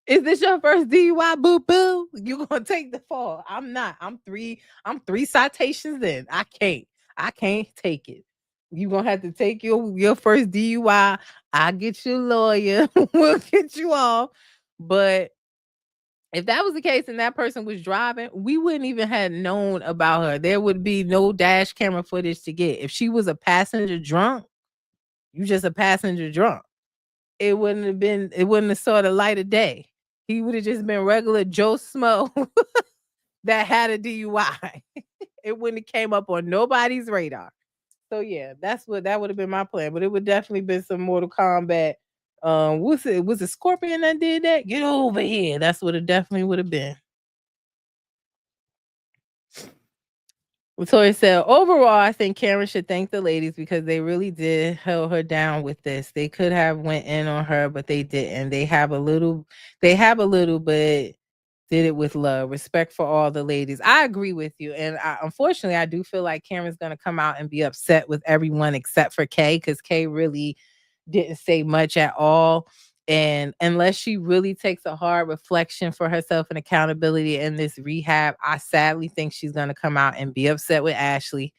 Is this your first DUI? Boo boo. You gonna take the fall. I'm not. I'm three citations in. I can't take it. You gonna have to take your first DUI. I'll get you a lawyer. We'll get you off. But if that was the case and that person was driving, we wouldn't even have known about her. There would be no dash camera footage to get. If she was a passenger drunk, you just a passenger drunk. It wouldn't have saw the light of day. He would have just been regular Joe Smo that had a DUI. It wouldn't have came up on nobody's radar. So yeah, that would have been my plan. But it would definitely been some Mortal Kombat. Was it Scorpion that did that? Get over here. That's what it definitely would have been. Latoya said, overall, I think Karen should thank the ladies because they really did held her down with this. They could have went in on her, but they didn't. They have a little, but did it with love. Respect for all the ladies. I agree with you. And unfortunately, I do feel like Karen's going to come out and be upset with everyone except for Kay, because Kay really didn't say much at all. And unless she really takes a hard reflection for herself and accountability in this rehab, I sadly think she's gonna come out and be upset with Ashley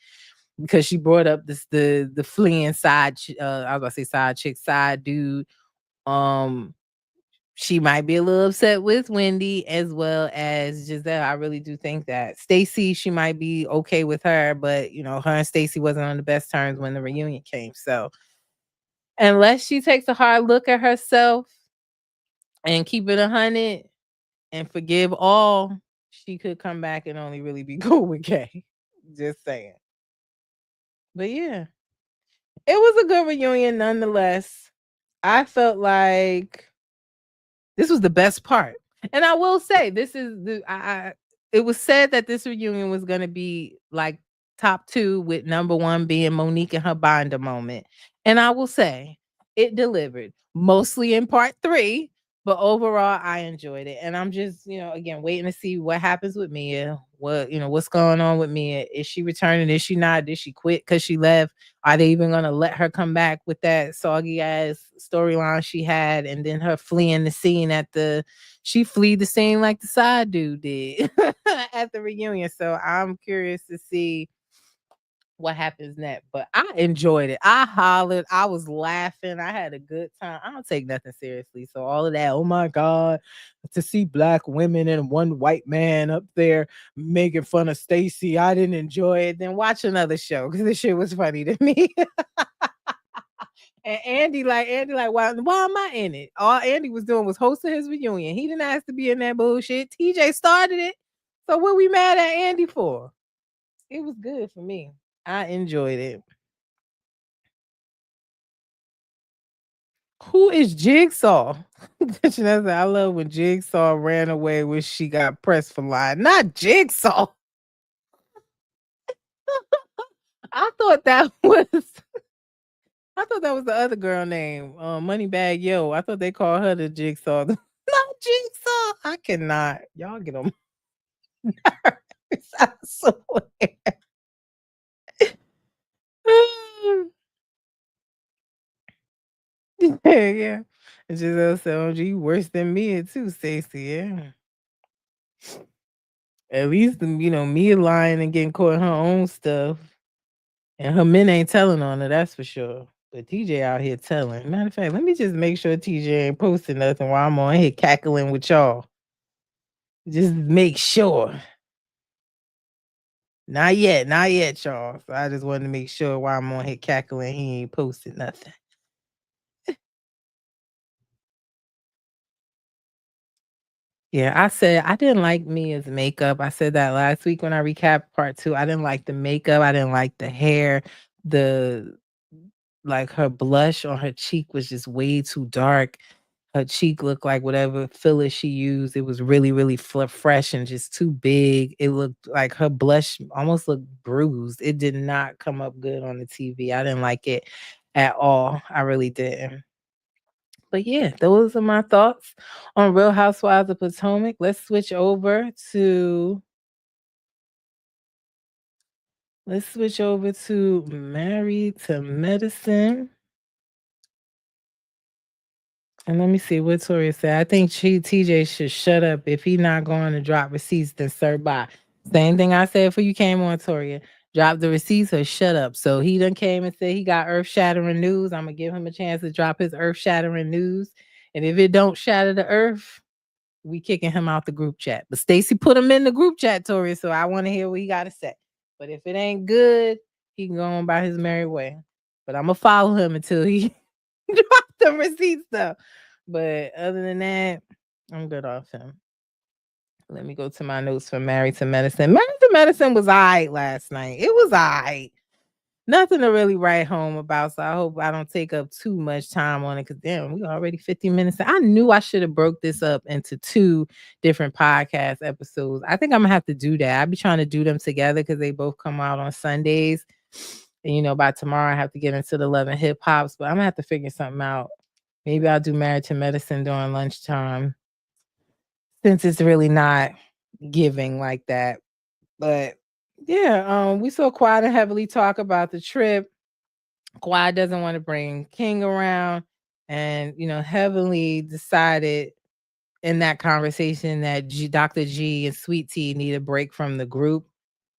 because she brought up the fleeing side. I was gonna say side chick, side dude. She might be a little upset with Wendy as well as Giselle. I really do think that Stacy, she might be okay with her, but her and Stacy wasn't on the best terms when the reunion came. So unless she takes a hard look at herself and keep it 100 and forgive all, she could come back and only really be cool with Kay. Just saying. But yeah, it was a good reunion nonetheless. I felt like this was the best part. And I will say, this is it was said that this reunion was going to be like top 2, with number 1 being Monique and her binder moment. And I will say it delivered, mostly in part 3, but overall I enjoyed it. And I'm just, again, waiting to see what happens with Mia. What's going on with Mia? Is she returning? Is she not? Did she quit because she left? Are they even going to let her come back with that soggy ass storyline she had? And then her fleeing the scene she fleed the scene like the side dude did at the reunion. So I'm curious to see what happens next. But I enjoyed it. I hollered. I was laughing. I had a good time. I don't take nothing seriously. So all of that, oh my God, to see black women and one white man up there making fun of Stacy, I didn't enjoy it. Then watch another show because this shit was funny to me. And Andy, why am I in it? All Andy was doing was hosting his reunion. He didn't ask to be in that bullshit. TJ started it. So what we mad at Andy for? It was good for me. I enjoyed it. Who is Jigsaw? I love when Jigsaw ran away when she got pressed for lying. Not Jigsaw. I thought that was the other girl name, Moneybag Yo. I thought they called her the Jigsaw. Not Jigsaw. I cannot. Y'all get them. I swear. Yeah. Giselle said, "Oh, you worse than me too, Stacey." Yeah. At least Mia lying and getting caught in her own stuff, and her men ain't telling on her. That's for sure. But TJ out here telling. Matter of fact, let me just make sure TJ ain't posting nothing while I'm on here cackling with y'all. Just make sure. Not yet, y'all. So I just wanted to make sure while I'm on here cackling, he ain't posting nothing. Yeah, I said I didn't like Mia's makeup. I said that last week when I recapped part 2. I didn't like the makeup. I didn't like the hair. The her blush on her cheek was just way too dark. Her cheek looked like whatever filler she used. It was really, really fresh and just too big. It looked like her blush almost looked bruised. It did not come up good on the TV. I didn't like it at all. I really didn't. But yeah, those are my thoughts on Real Housewives of Potomac. Let's switch over to Married to Medicine. And let me see what Tori said. I think TJ should shut up. If he not going to drop receipts, then sir bye. Same thing I said before you came on, Toria. Drop the receipts or shut up. So he done came and said he got earth shattering news. I'm gonna give him a chance to drop his earth shattering news. And if it don't shatter the earth, we kicking him out the group chat. But Stacy put him in the group chat, Tori. So I want to hear what he got to say. But if it ain't good, he can go on by his merry way. But I'm gonna follow him until he drop the receipts though. But other than that, I'm good off him. Let me go to my notes for Married to Medicine. Married to Medicine was all right last night. It was all right. Nothing to really write home about. So I hope I don't take up too much time on it. Cause damn, we already 50 minutes. I knew I should have broke this up into 2 different podcast episodes. I think I'm gonna have to do that. I'll be trying to do them together because they both come out on Sundays. And by tomorrow I have to get into the Love and Hip Hops, but I'm gonna have to figure something out. Maybe I'll do Married to Medicine during lunchtime since it's really not giving like that. But yeah, we saw Quad and Heavily talk about the trip. Quad doesn't want to bring King around, and Heavily decided in that conversation that Dr. G and Sweet Tea need a break from the group.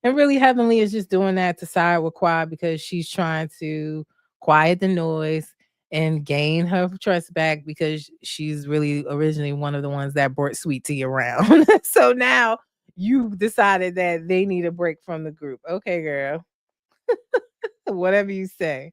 And really, Heavenly is just doing that to side with Quad because she's trying to quiet the noise and gain her trust back because she's really originally one of the ones that brought Sweet Tea around. So now you decided that they need a break from the group. Okay, girl. Whatever you say.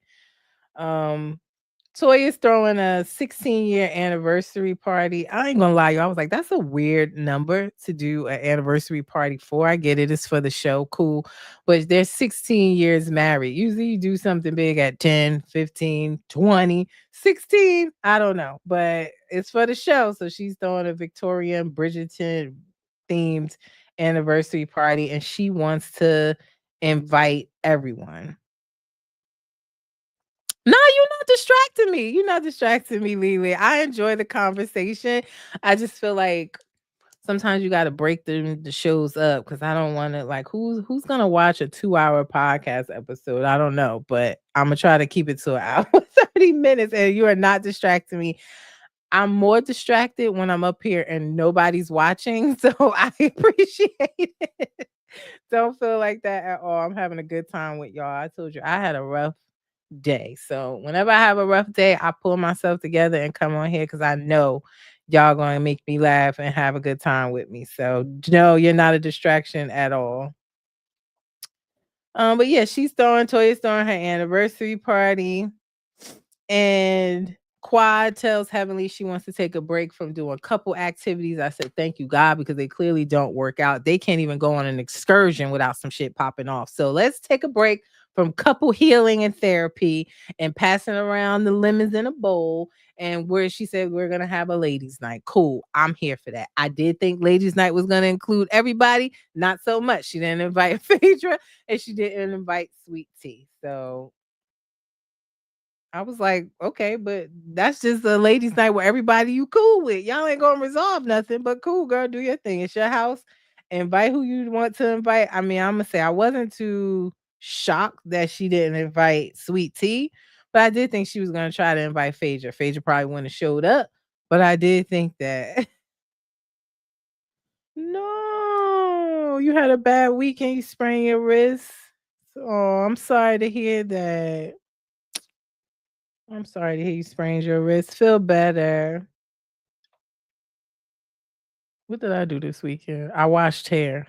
Toya's throwing a 16-year anniversary party. I ain't gonna lie, you. I was like, that's a weird number to do an anniversary party for. I get it, it's for the show, cool. But they're 16 years married. Usually you do something big at 10, 15, 20, 16. I don't know. But it's for the show. So she's throwing a Victorian Bridgerton themed anniversary party and she wants to invite everyone. No, you're not distracting me. You're not distracting me, Lily. I enjoy the conversation. I just feel like sometimes you got to break the shows up because I don't want to who's gonna watch a 2-hour podcast episode? I don't know, but I'm gonna try to keep it to an hour 30 minutes, and you are not distracting me. I'm more distracted when I'm up here and nobody's watching, so I appreciate it. Don't feel like that at all. I'm having a good time with y'all. I told you I had a rough day. So whenever I have a rough day, I pull myself together and come on here because I know y'all going to make me laugh and have a good time with me. So no, you're not a distraction at all. But yeah, Toya's throwing her anniversary party, and Quad tells Heavenly she wants to take a break from doing couple activities. I said, thank you, God, because they clearly don't work out. They can't even go on an excursion without some shit popping off. So let's take a break from couple healing and therapy and passing around the lemons in a bowl. And where she said we're going to have a ladies' night. Cool. I'm here for that. I did think ladies' night was going to include everybody. Not so much. She didn't invite Phaedra and she didn't invite Sweet Tea. So I was like, okay, but that's just a ladies' night where everybody you cool with. Y'all ain't gonna resolve nothing, but cool, girl, do your thing. It's your house. Invite who you want to invite. I mean, I'm gonna say I wasn't too shocked that she didn't invite Sweet Tea, but I did think she was gonna try to invite Phaedra. Phaedra probably wouldn't have showed up, but I did think that. No, you had a bad weekend. You sprained your wrist. Oh, I'm sorry to hear that. I'm sorry to hear you sprained your wrist. Feel better. What did I do this weekend? I washed hair.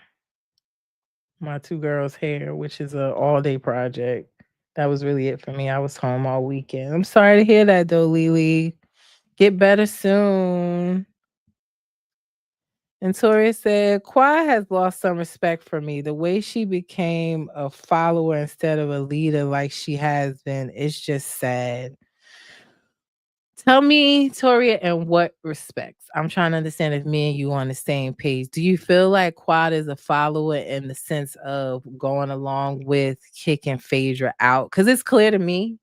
My 2 girls' hair, which is a all-day project. That was really it for me. I was home all weekend. I'm sorry to hear that though, Lily. Get better soon. And Tori said, Quad has lost some respect for me. The way she became a follower instead of a leader like she has been, it's just sad. Tell me, Toria, in what respects? I'm trying to understand if me and you on the same page. Do you feel like Quad is a follower in the sense of going along with kicking Phaedra out? Because it's clear to me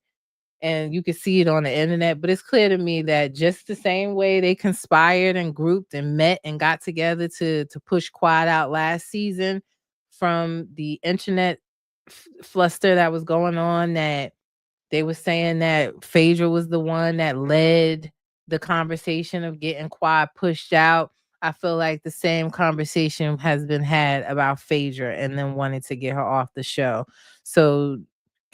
and you can see it on the internet, but it's clear to me that just the same way they conspired and grouped and met and got together to push Quad out last season from the internet fluster that was going on, that they were saying that Phaedra was the one that led the conversation of getting Quad pushed out. I feel like the same conversation has been had about Phaedra and then wanting to get her off the show. So,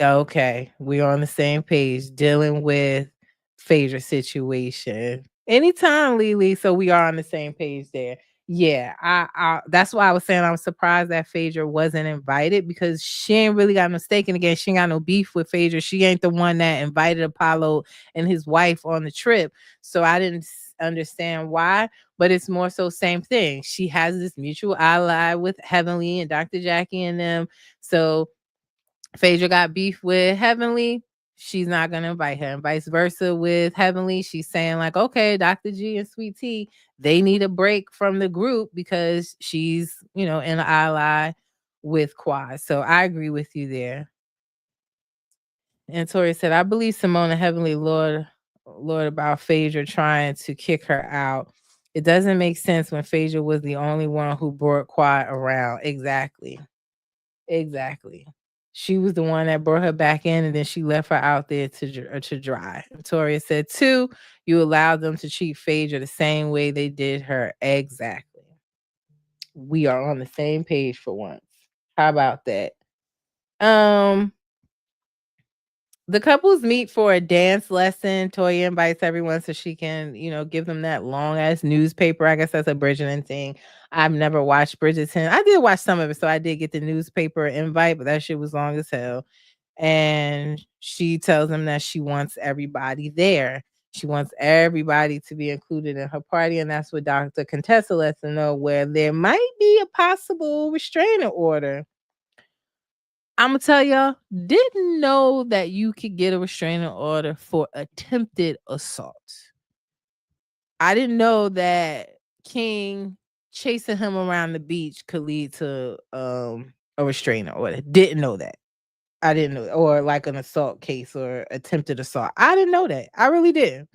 okay, we're on the same page dealing with Phaedra situation. Anytime, Lily. So we are on the same page there. Yeah, I that's why I was saying I was surprised that Phaedra wasn't invited, because she ain't really got no stake in the game. She ain't got no beef with Phaedra. She ain't the one that invited Apollo and his wife on the trip. So I didn't understand why, but it's more so same thing. She has this mutual ally with Heavenly and Dr. Jackie and them. So Phaedra got beef with Heavenly, she's not gonna invite her, and vice versa with Heavenly. She's saying like, okay, Dr. G and Sweet Tea, they need a break from the group because she's, in an ally with Quad. So I agree with you there. And Tori said, I believe Simone and Heavenly Lord about Phaedra trying to kick her out. It doesn't make sense when Phaedra was the only one who brought Quad around. Exactly. She was the one that brought her back in, and then she left her out there to dry. Victoria said, 2, you allowed them to treat Phaedra the same way they did her. Exactly. We are on the same page for once. How about that? The couples meet for a dance lesson. Toya invites everyone so she can, give them that long ass newspaper. I guess that's a Bridgerton thing. I've never watched Bridgerton. I did watch some of it, so I did get the newspaper invite, but that shit was long as hell. And she tells them that she wants everybody there. She wants everybody to be included in her party, and that's what Dr. Contessa lets them know, where there might be a possible restraining order. I'm gonna tell y'all, didn't know that you could get a restraining order for attempted assault. I didn't know that King chasing him around the beach could lead to a restraining order. Didn't know that. I didn't know, or like an assault case or attempted assault. I didn't know that. I really didn't.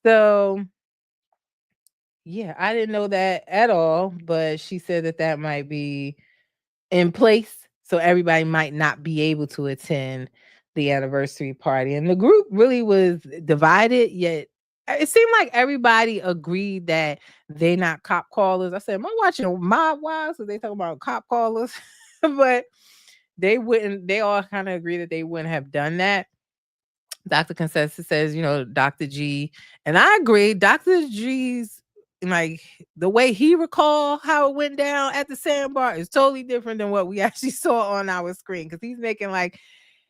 So yeah, I didn't know that at all. But she said that might be in place, so everybody might not be able to attend the anniversary party. And the group really was divided, yet it seemed like everybody agreed that they not cop callers. I said, am I watching Mob Wives? So they talking about cop callers, but they all kind of agree that they wouldn't have done that. Dr. Consensus says, Dr. G, and I agree, Dr. G's, like, the way he recall how it went down at the sandbar is totally different than what we actually saw on our screen, because he's making like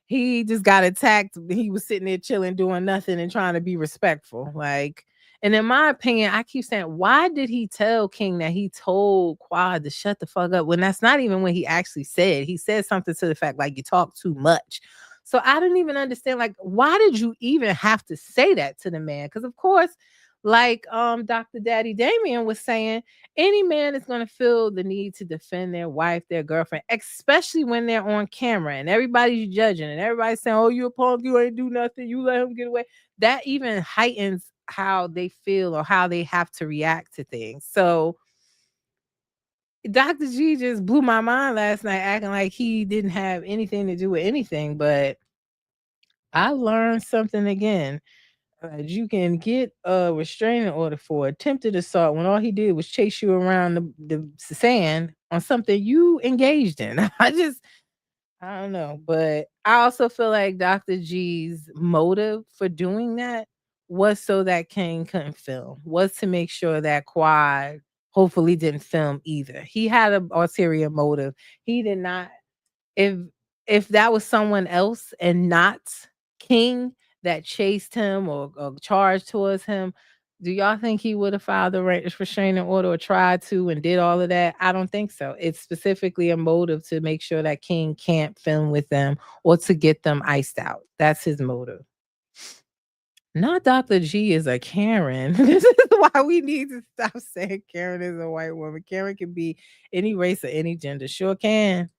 he just got attacked. He was sitting there chilling, doing nothing and trying to be respectful. Like, and in my opinion, I keep saying, why did he tell King that he told Quad to shut the fuck up, when that's not even what he actually said? He said something to the fact like, you talk too much. So I didn't even understand, like, why did you even have to say that to the man? Because of course, like Dr. Daddy Damien was saying, any man is going to feel the need to defend their wife, their girlfriend, especially when they're on camera and everybody's judging and everybody's saying, oh, you a punk, you ain't do nothing, you let him get away. That even heightens how they feel or how they have to react to things. So Dr. G just blew my mind last night, acting like he didn't have anything to do with anything. But I learned something again. You can get a restraining order for attempted assault when all he did was chase you around the sand on something you engaged in. I don't know. But I also feel like Dr. G's motive for doing that was so that King couldn't film, was to make sure that Quad hopefully didn't film either. He had an ulterior motive. He did not, if that was someone else and not King that chased him or charged towards him, do y'all think he would have filed a restraining order or tried to and did all of that? I don't think so. It's specifically a motive to make sure that King can't film with them or to get them iced out. That's his motive. Not Dr. G is a Karen. This is why we need to stop saying Karen is a white woman. Karen can be any race or any gender. Sure can.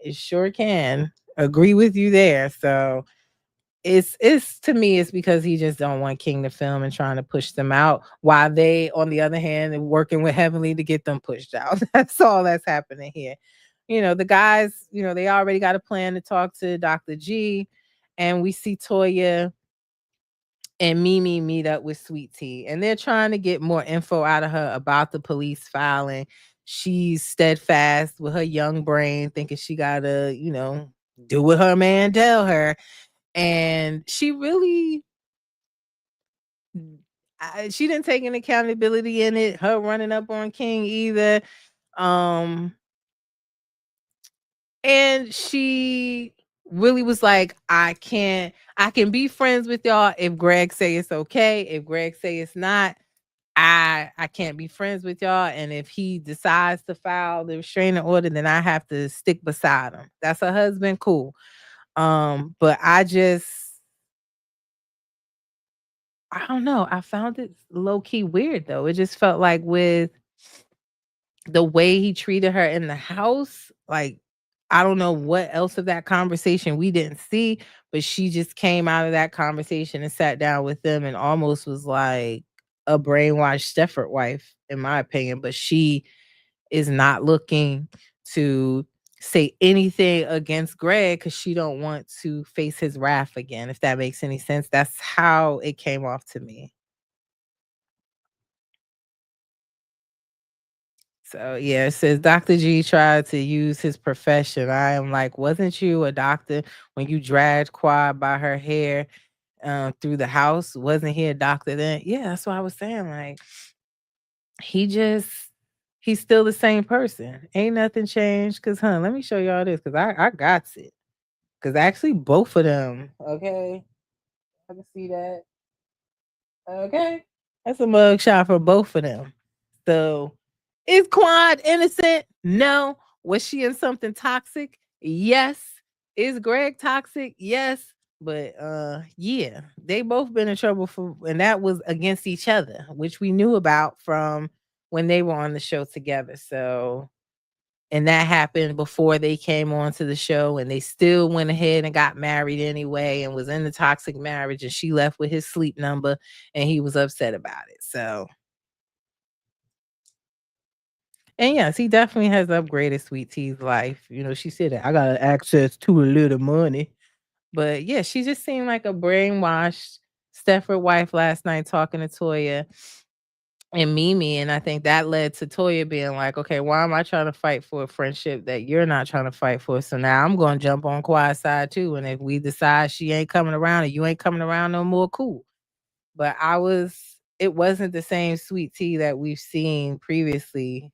It sure can. Agree with you there. So it's to me, it's because he just don't want King to film and trying to push them out, while they, on the other hand, are working with Heavenly to get them pushed out. That's all that's happening here. The guys, they already got a plan to talk to Dr. G, and we see Toya and Mimi meet up with Sweet Tea, and they're trying to get more info out of her about the police filing. She's steadfast with her young brain, thinking she gotta, do what her man tell her. And she really, she didn't take any accountability in it. Her running up on King either. Um, and she really was like, I can be friends with y'all if Greg say it's okay. If Greg say it's not, I can't be friends with y'all. And if he decides to file the restraining order, then I have to stick beside him. That's her husband, cool. But I don't know. I found it low key weird though. It just felt like with the way he treated her in the house, like I don't know what else of that conversation we didn't see, but she just came out of that conversation and sat down with them and almost was like a brainwashed Stefford wife, in my opinion. But she is not looking to say anything against Greg because she don't want to face his wrath again, if that makes any sense. That's how it came off to me. So yeah, it says Dr. G tried to use his profession. I am like, wasn't you a doctor when you dragged Quad by her hair through the house? Wasn't he a doctor then? Yeah, that's what I was saying. Like, he just he's still the same person. Ain't nothing changed. Cause let me show y'all this. Cause I got it. Cause actually both of them, okay. I can see that. Okay. That's a mug shot for both of them. So, is Quad innocent? No. Was she in something toxic? Yes. Is Greg toxic? Yes. But yeah, they both been in trouble for, and that was against each other, which we knew about from when they were on the show together. So, and that happened before they came on to the show, and they still went ahead and got married anyway and was in the toxic marriage, and she left with his sleep number and he was upset about it. So, and yes, he definitely has upgraded Sweet Tea's life. She said that I got access to a little money. But yeah, she just seemed like a brainwashed Stefford wife last night talking to Toya and Mimi. And I think that led to Toya being like, okay, why am I trying to fight for a friendship that you're not trying to fight for? So now I'm going to jump on Quad's side too. And if we decide she ain't coming around and you ain't coming around no more, cool. But it wasn't the same Sweet Tea that we've seen previously.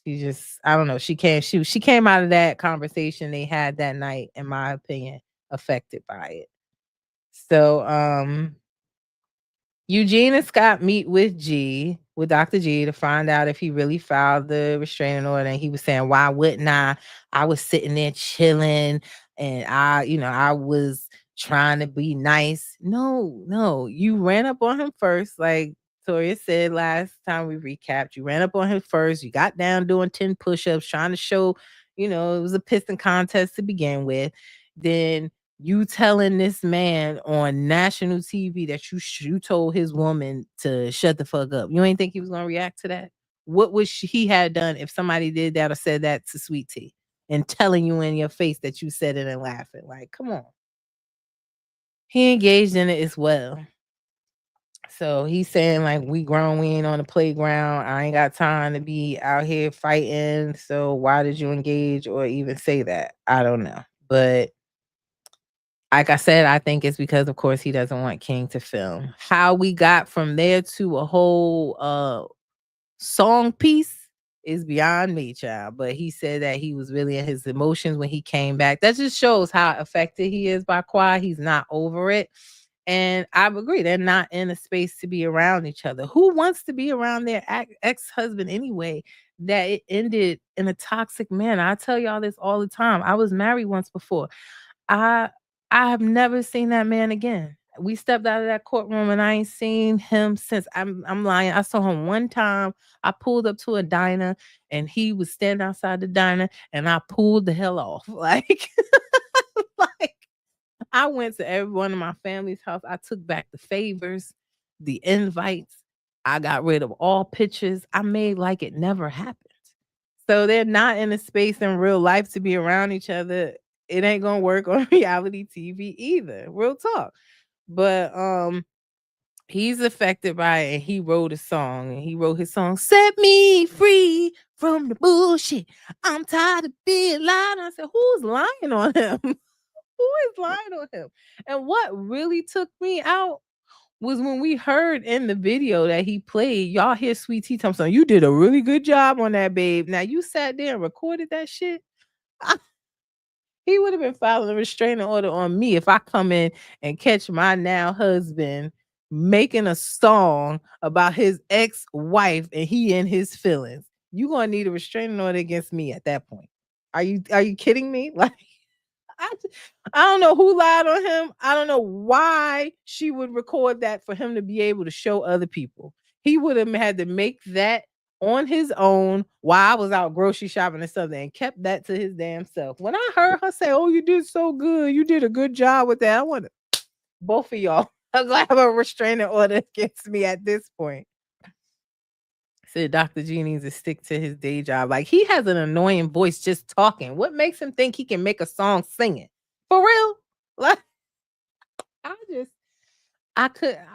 She just, I don't know. She came out of that conversation they had that night, in my opinion, affected by it. So, Eugene and Scott meet with Dr. G, to find out if he really filed the restraining order. And he was saying, why wouldn't I? I was sitting there chilling and I was trying to be nice. No, you ran up on him first. Like Toria said last time we recapped, you ran up on him first. You got down doing 10 push-ups, trying to show, it was a piston contest to begin with. Then you telling this man on national TV that you told his woman to shut the fuck up. You ain't think he was gonna react to that? What would he had done if somebody did that or said that to Sweet Tea and telling you in your face that you said it and laughing? Like, come on. He engaged in it as well. So he's saying like, we grown, we ain't on the playground. I ain't got time to be out here fighting. So why did you engage or even say that? I don't know. But like I said, I think it's because, of course, he doesn't want King to film. How we got from there to a whole song piece is beyond me, child. But he said that he was really in his emotions when he came back. That just shows how affected he is by Quad. He's not over it. And I agree, they're not in a space to be around each other. Who wants to be around their ex-husband anyway? That it ended in a toxic manner. I tell y'all this all the time. I was married once before. I I have never seen that man again. We stepped out of that courtroom and I ain't seen him since. I'm lying. I saw him one time. I pulled up to a diner and he was standing outside the diner and I pulled the hell off. Like I went to every one of my family's house. I took back the favors, the invites. I got rid of all pictures. I made like it never happened. So they're not in a space in real life to be around each other. It ain't gonna work on reality TV either. Real talk. But he's affected by it, and he wrote a song, and he wrote his song, Set Me Free from the Bullshit. I'm tired of being lied on. I said, who's lying on him? Who is lying on him? And what really took me out was when we heard in the video that he played, y'all hear Sweet Tea Thompson, you did a really good job on that, babe. Now you sat there and recorded that shit. He would have been filing a restraining order on me if I come in and catch my now husband making a song about his ex-wife and he in his feelings. You gonna need a restraining order against me at that point. Are you kidding me? Like I, I don't know who lied on him. I don't know why she would record that for him to be able to show other people. He would have had to make that on his own while I was out grocery shopping and something and kept that to his damn self. When I heard her say, oh, you did so good. You did a good job with that. I want both of y'all have a restraining order against me at this point. Said Dr. G needs to stick to his day job. Like, he has an annoying voice just talking. What makes him think he can make a song singing? For real? Like, I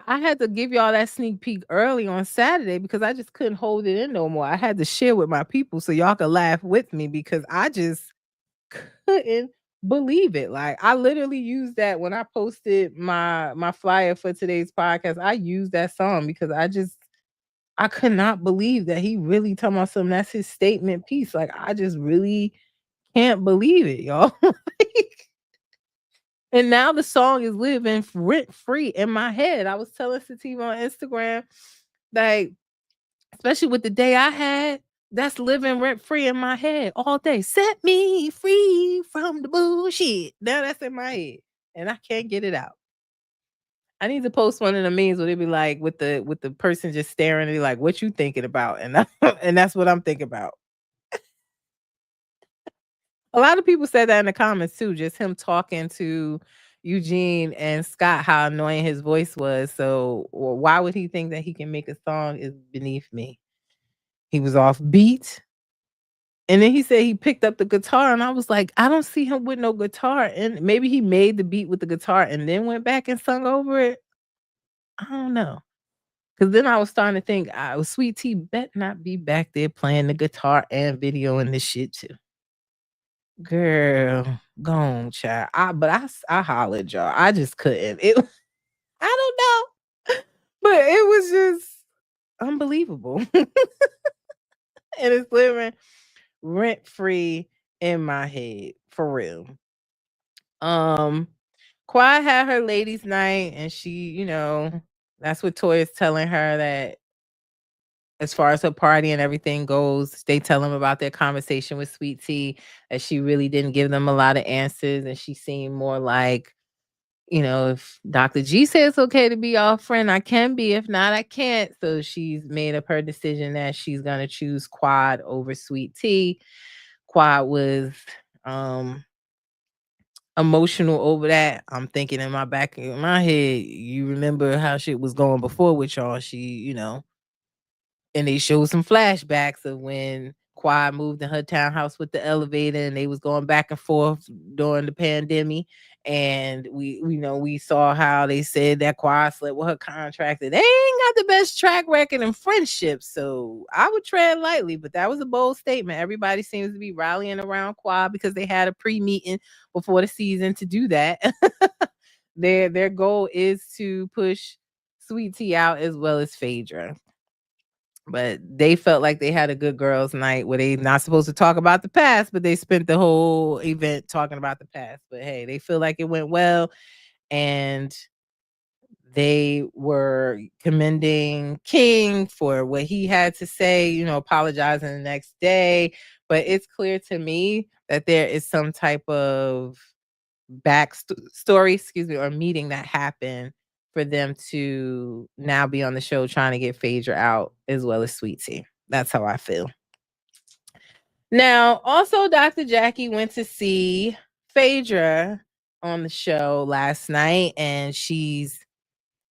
had to give y'all that sneak peek early on Saturday because I just couldn't hold it in no more. I had to share with my people so y'all could laugh with me because I just couldn't believe it. Like, I literally used that when I posted my flyer for today's podcast. I used that song because I could not believe that he really talking about something. That's his statement piece. Like, I just really can't believe it, y'all. And now the song is living rent free in my head. I was telling Sativa on Instagram, like, especially with the day I had, that's living rent free in my head all day. Set me free from the bullshit. Now that's in my head, and I can't get it out. I need to post one of the memes where they be like with the person just staring and be like, "What you thinking about?" And and that's what I'm thinking about. A lot of people said that in the comments too, just him talking to Eugene and Scott, how annoying his voice was. So why would he think that he can make a song is beneath me. He was off beat. And then he said he picked up the guitar, and I was like, I don't see him with no guitar. And maybe he made the beat with the guitar and then went back and sung over it. I don't know. Because then I was starting to think, Sweet Tea bet not be back there playing the guitar and videoing this shit too. Girl, gone, child. I hollered, y'all. I just couldn't. I don't know. But it was just unbelievable. And it's living rent free in my head. For real. Quiet had her ladies' night, and she, that's what Toya's telling her that as far as her party and everything goes, they tell them about their conversation with Sweet Tea, that she really didn't give them a lot of answers, and she seemed more like, if Dr. G says it's okay to be y'all friend, I can be. If not, I can't. So she's made up her decision that she's gonna choose Quad over Sweet Tea. Quad was emotional over that. I'm thinking in my back of my head, you remember how shit was going before with y'all. She, and they showed some flashbacks of when Quad moved in her townhouse with the elevator, and they was going back and forth during the pandemic. And we saw how they said that Quad slept with her contractor. They ain't got the best track record in friendships, so I would tread lightly. But that was a bold statement. Everybody seems to be rallying around Quad because they had a pre-meeting before the season to do that. Their goal is to push Sweet Tea out as well as Phaedra. But they felt like they had a good girls' night where they not supposed to talk about the past, but they spent the whole event talking about the past. But hey, they feel like it went well, and they were commending King for what he had to say, apologizing the next day. But it's clear to me that there is some type of backstory, or meeting that happened for them to now be on the show trying to get Phaedra out as well as Sweet Tea. That's how I feel. Now, also Dr. Jackie went to see Phaedra on the show last night, and she's,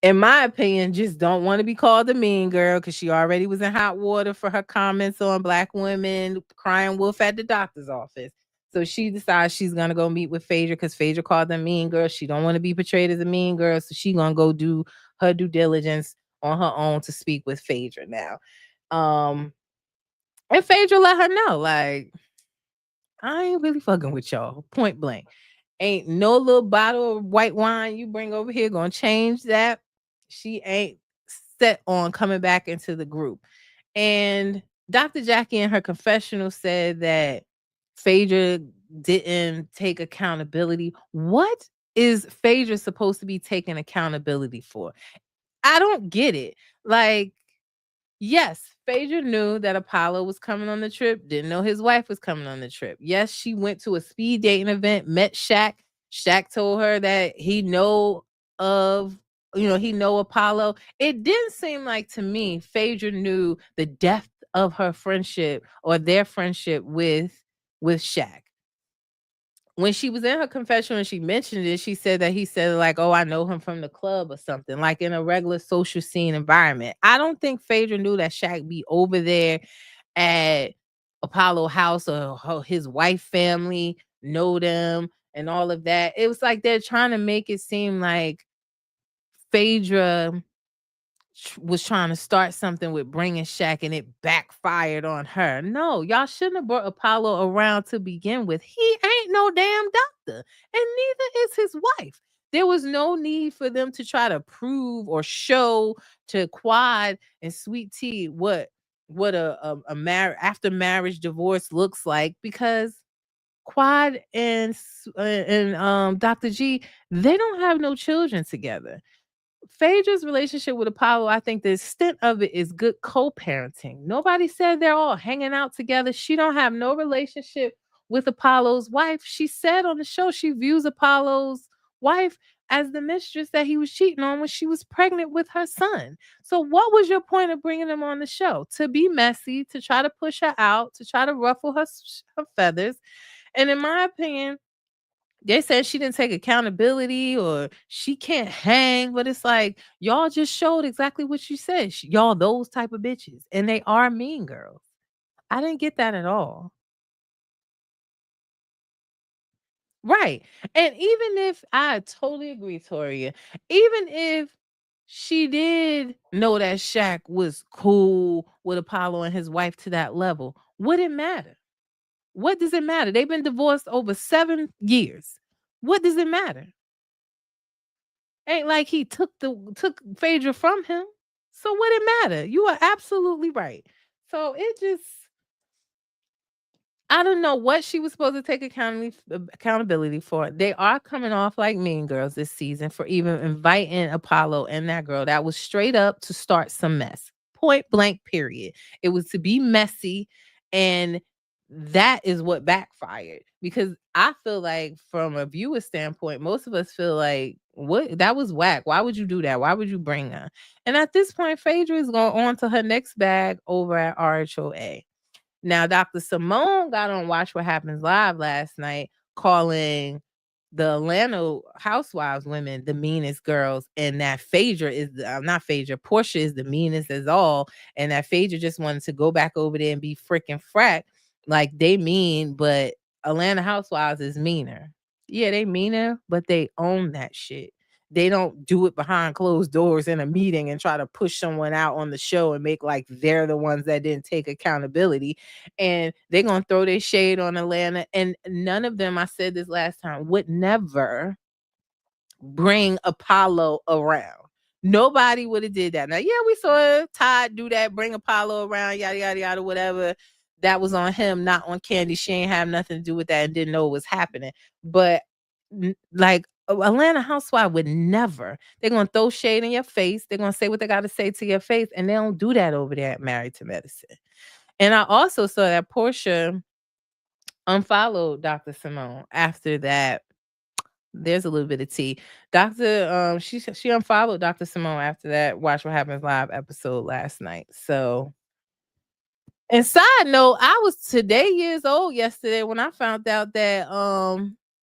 in my opinion, just don't want to be called a mean girl because she already was in hot water for her comments on Black women crying wolf at the doctor's office. So she decides she's gonna go meet with Phaedra because Phaedra called them mean girls. She don't want to be portrayed as a mean girl, so she gonna go do her due diligence on her own to speak with Phaedra now. And Phaedra let her know, like, I ain't really fucking with y'all, point blank. Ain't no little bottle of white wine you bring over here gonna change that. She ain't set on coming back into the group. And Dr. Jackie in her confessional said that Phaedra didn't take accountability. What is Phaedra supposed to be taking accountability for? I don't get it. Like, yes, Phaedra knew that Apollo was coming on the trip, didn't know his wife was coming on the trip. Yes, she went to a speed dating event, met Shaq. Shaq told her that he know Apollo. It didn't seem like to me Phaedra knew the depth of her friendship or their friendship with Shaq. When she was in her confession and she mentioned it, she said that he said, like, oh, I know him from the club or something, like in a regular social scene environment. I don't think Phaedra knew that Shaq be over there at Apollo House or his wife family know them and all of that. It was like they're trying to make it seem like Phaedra was trying to start something with bringing Shaq and it backfired on her. No, y'all shouldn't have brought Apollo around to begin with. He ain't no damn doctor, and neither is his wife. There was no need for them to try to prove or show to Quad and Sweet Tea what after marriage divorce looks like, because Quad and Dr. G, they don't have no children together. Phaedra's relationship with Apollo, I think the extent of it is good co-parenting. Nobody said they're all hanging out together. She don't have no relationship with Apollo's wife. She said on the show she views Apollo's wife as the mistress that he was cheating on when she was pregnant with her son. So what was your point of bringing him on the show? To be messy, to try to push her out, to try to ruffle her feathers. And in my opinion, they said she didn't take accountability or she can't hang, but it's like y'all just showed exactly what you said. Y'all those type of bitches, and they are mean girls. I didn't get that at all. Right. And even if I totally agree, Toria, even if she did know that Shaq was cool with Apollo and his wife to that level, would it matter? What does it matter? They've been divorced over 7 years. What does it matter? Ain't like he took Phaedra from him. So what it matter? You are absolutely right. So it just, I don't know what she was supposed to take accountability for. They are coming off like mean girls this season for even inviting Apollo and that girl. That was straight up to start some mess. Point blank, period. It was to be messy, and that is what backfired. Because I feel like from a viewer standpoint, most of us feel like, what, that was whack. Why would you do that? Why would you bring her? And at this point, Phaedra is going on to her next bag over at RHOA. Now, Dr. Simone got on Watch What Happens Live last night, calling the Atlanta housewives women the meanest girls, and that Phaedra is not Phaedra, Portia is the meanest as all, and that Phaedra just wanted to go back over there and be freaking frat like they mean, but Atlanta housewives is meaner. Yeah, they meaner, but they own that shit. They don't do it behind closed doors in a meeting and try to push someone out on the show and make like they're the ones that didn't take accountability. And they're going to throw their shade on Atlanta. And none of them, I said this last time, would never bring Apollo around. Nobody would have did that. Now, yeah, we saw Todd do that, bring Apollo around, yada, yada, yada, whatever. That was on him, not on Candy. She ain't have nothing to do with that and didn't know what was happening. But like, Atlanta housewife would never. They're gonna throw shade in your face. They're gonna say what they got to say to your face, and they don't do that over there at Married to Medicine. And I also saw that Portia unfollowed Dr. Simone after that. There's a little bit of tea. She unfollowed Dr. Simone after that Watch What Happens Live episode last night. So, and side note, I was today years old yesterday when I found out that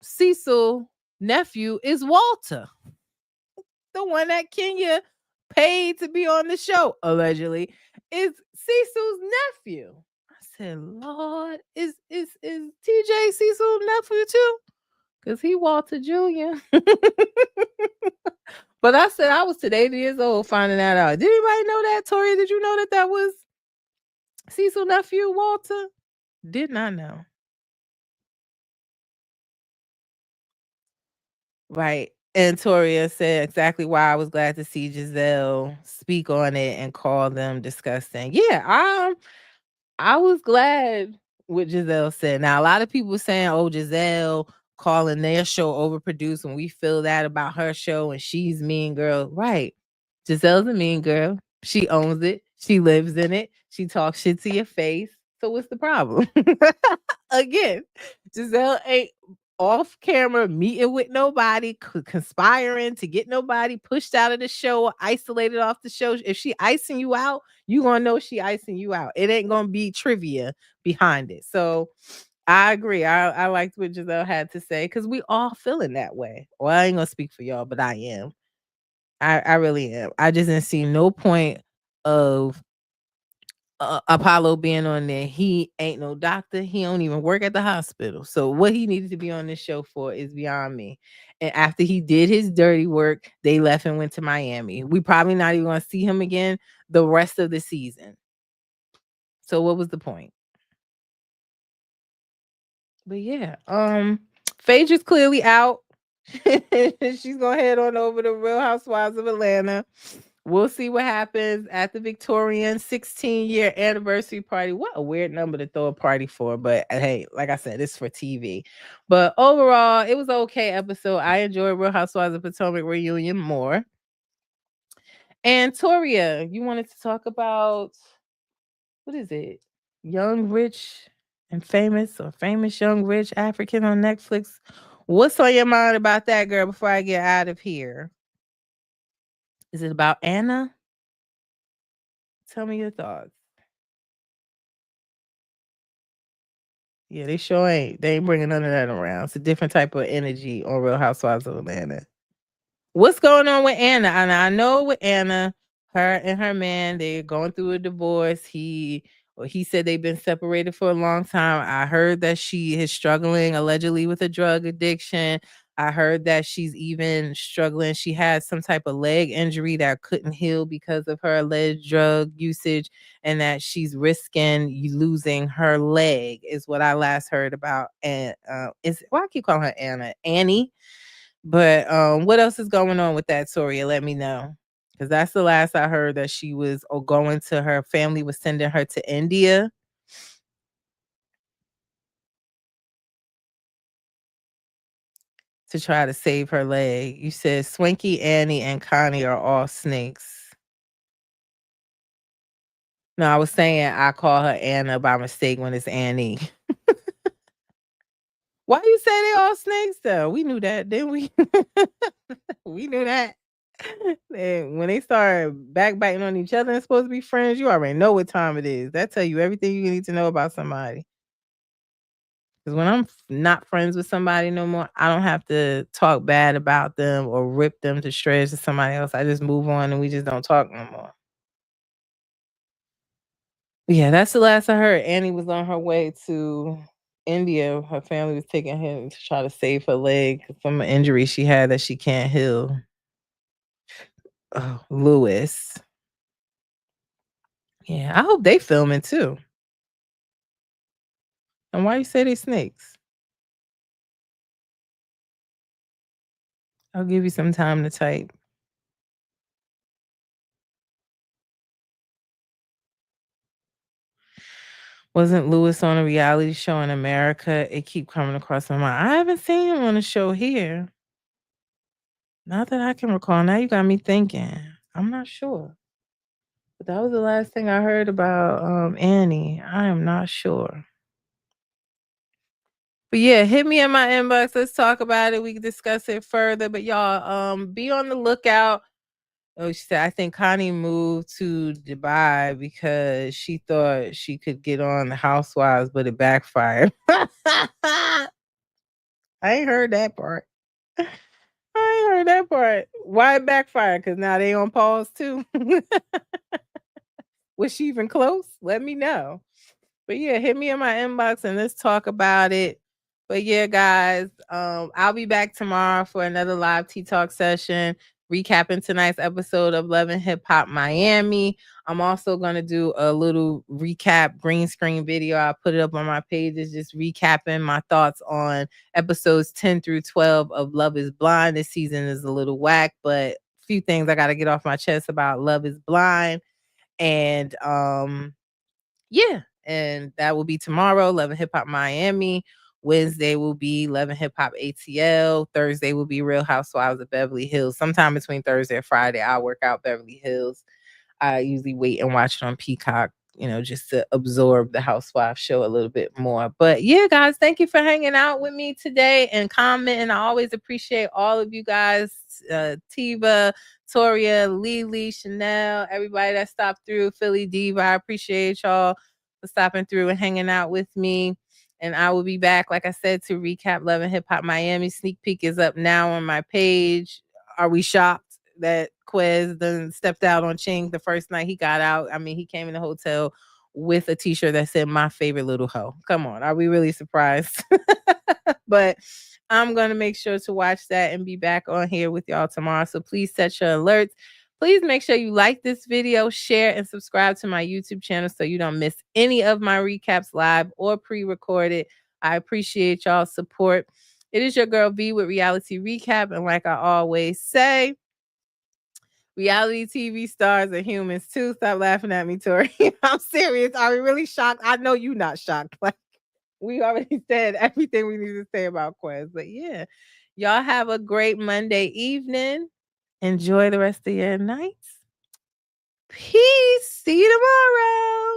Cecil nephew is Walter, the one that Kenya paid to be on the show, allegedly, is Cecil's nephew. I said, Lord, is TJ Cecil's nephew too? Because he Walter Jr. But I said I was today 8 years old finding that out. Did anybody know that, Tori? Did you know that that was Cecil's nephew, Walter? Did not know. Right. And Toria said exactly why I was glad to see Giselle speak on it and call them disgusting. Yeah, I was glad what Giselle said. Now, a lot of people saying, oh, Giselle calling their show overproduced when we feel that about her show and she's mean girl. Right. Giselle's a mean girl. She owns it. She lives in it. She talks shit to your face. So what's the problem? Again, Giselle ain't off camera meeting with nobody, conspiring to get nobody pushed out of the show, isolated off the show. If she icing you out, you gonna know she icing you out. It ain't gonna be trivia behind it. So I agree. I liked what Giselle had to say because we all feeling that way. Well, I ain't gonna speak for y'all, but I am. I really am. I just didn't see no point of Apollo being on there. He ain't no doctor. He don't even work at the hospital. So what he needed to be on this show for is beyond me. And after he did his dirty work, they left and went to Miami. We probably not even going to see him again the rest of the season. So what was the point? But yeah, Phaedra's clearly out. She's gonna head on over to Real Housewives of Atlanta. We'll see what happens at the Victorian 16-year anniversary party. What a weird number to throw a party for, but hey, like I said, it's for TV. But overall, it was an okay episode. I enjoyed Real Housewives of Potomac reunion more. And Toria, you wanted to talk about what is it? Young, Rich, and Famous, or Famous, Young, Rich, African on Netflix. What's on your mind about that, girl, before I get out of here? Is it about Anna? Tell me your thoughts. Yeah, they sure ain't. They ain't bringing none of that around. It's a different type of energy on Real Housewives of Atlanta. What's going on with Anna? And I know with Anna, her and her man, they're going through a divorce. He said they've been separated for a long time. I heard that she is struggling allegedly with a drug addiction. I heard that she's even struggling. She had some type of leg injury that couldn't heal because of her alleged drug usage, and that she's risking losing her leg, is what I last heard about. And I keep calling her Annie. But what else is going on with that, Soria? Let me know. Because that's the last I heard, that she was going to, her family was sending her to India. To try to save her leg. You said Swanky, Annie, and Connie are all snakes. No, I was saying I call her Anna by mistake when it's Annie. Why you say they all snakes though? We knew that, didn't we? We knew that. When they start backbiting on each other and supposed to be friends, you already know what time it is. That tell you everything you need to know about somebody. Because when I'm not friends with somebody no more, I don't have to talk bad about them or rip them to shreds to somebody else. I just move on and we just don't talk no more. Yeah, that's the last I heard. Annie was on her way to India. Her family was taking her to try to save her leg from an injury she had that she can't heal. Oh, Lewis. Yeah, I hope they filming too. And why you say they snakes? I'll give you some time to type. Wasn't Lewis on a reality show in America? It keep coming across my mind. I haven't seen him on a show here. Not that I can recall. Now you got me thinking. I'm not sure. But that was the last thing I heard about Annie. I am not sure. But yeah, hit me in my inbox. Let's talk about it. We can discuss it further. But y'all, be on the lookout. Oh, she said, I think Connie moved to Dubai because she thought she could get on the Housewives, but it backfired. I ain't heard that part. I ain't heard that part. Why it backfired? Because now they on pause too. Was she even close? Let me know. But yeah, hit me in my inbox and let's talk about it. But yeah, guys, I'll be back tomorrow for another live Tea Talk session, recapping tonight's episode of Love and Hip Hop Miami. I'm also gonna do a little recap green screen video. I'll put it up on my pages, just recapping my thoughts on episodes 10 through 12 of Love is Blind. This season is a little whack, but a few things I gotta get off my chest about Love is Blind. And yeah, and that will be tomorrow, Love and Hip Hop Miami. Wednesday will be Love and Hip Hop ATL. Thursday will be Real Housewives of Beverly Hills. Sometime between Thursday and Friday, I'll work out Beverly Hills. I usually wait and watch it on Peacock, just to absorb the Housewives show a little bit more. But yeah, guys, thank you for hanging out with me today and commenting. I always appreciate all of you guys, Tiva, Toria, Lily, Chanel, everybody that stopped through, Philly Diva. I appreciate y'all for stopping through and hanging out with me. And I will be back, like I said, to recap Love and Hip Hop Miami. Sneak peek is up now on my page. Are we shocked that Quez done stepped out on Ching the first night he got out? I mean, he came in the hotel with a t-shirt that said "My favorite little hoe." Come on, are we really surprised? But I'm going to make sure to watch that and be back on here with y'all tomorrow. So please set your alerts. Please make sure you like this video, share, and subscribe to my YouTube channel so you don't miss any of my recaps live or pre-recorded. I appreciate y'all's support. It is your girl V with Reality Recap. And like I always say, reality TV stars are humans too. Stop laughing at me, Tori. I'm serious. Are we really shocked? I know you're not shocked. Like, we already said everything we need to say about Quez. But yeah, y'all have a great Monday evening. Enjoy the rest of your nights. Peace. See you tomorrow.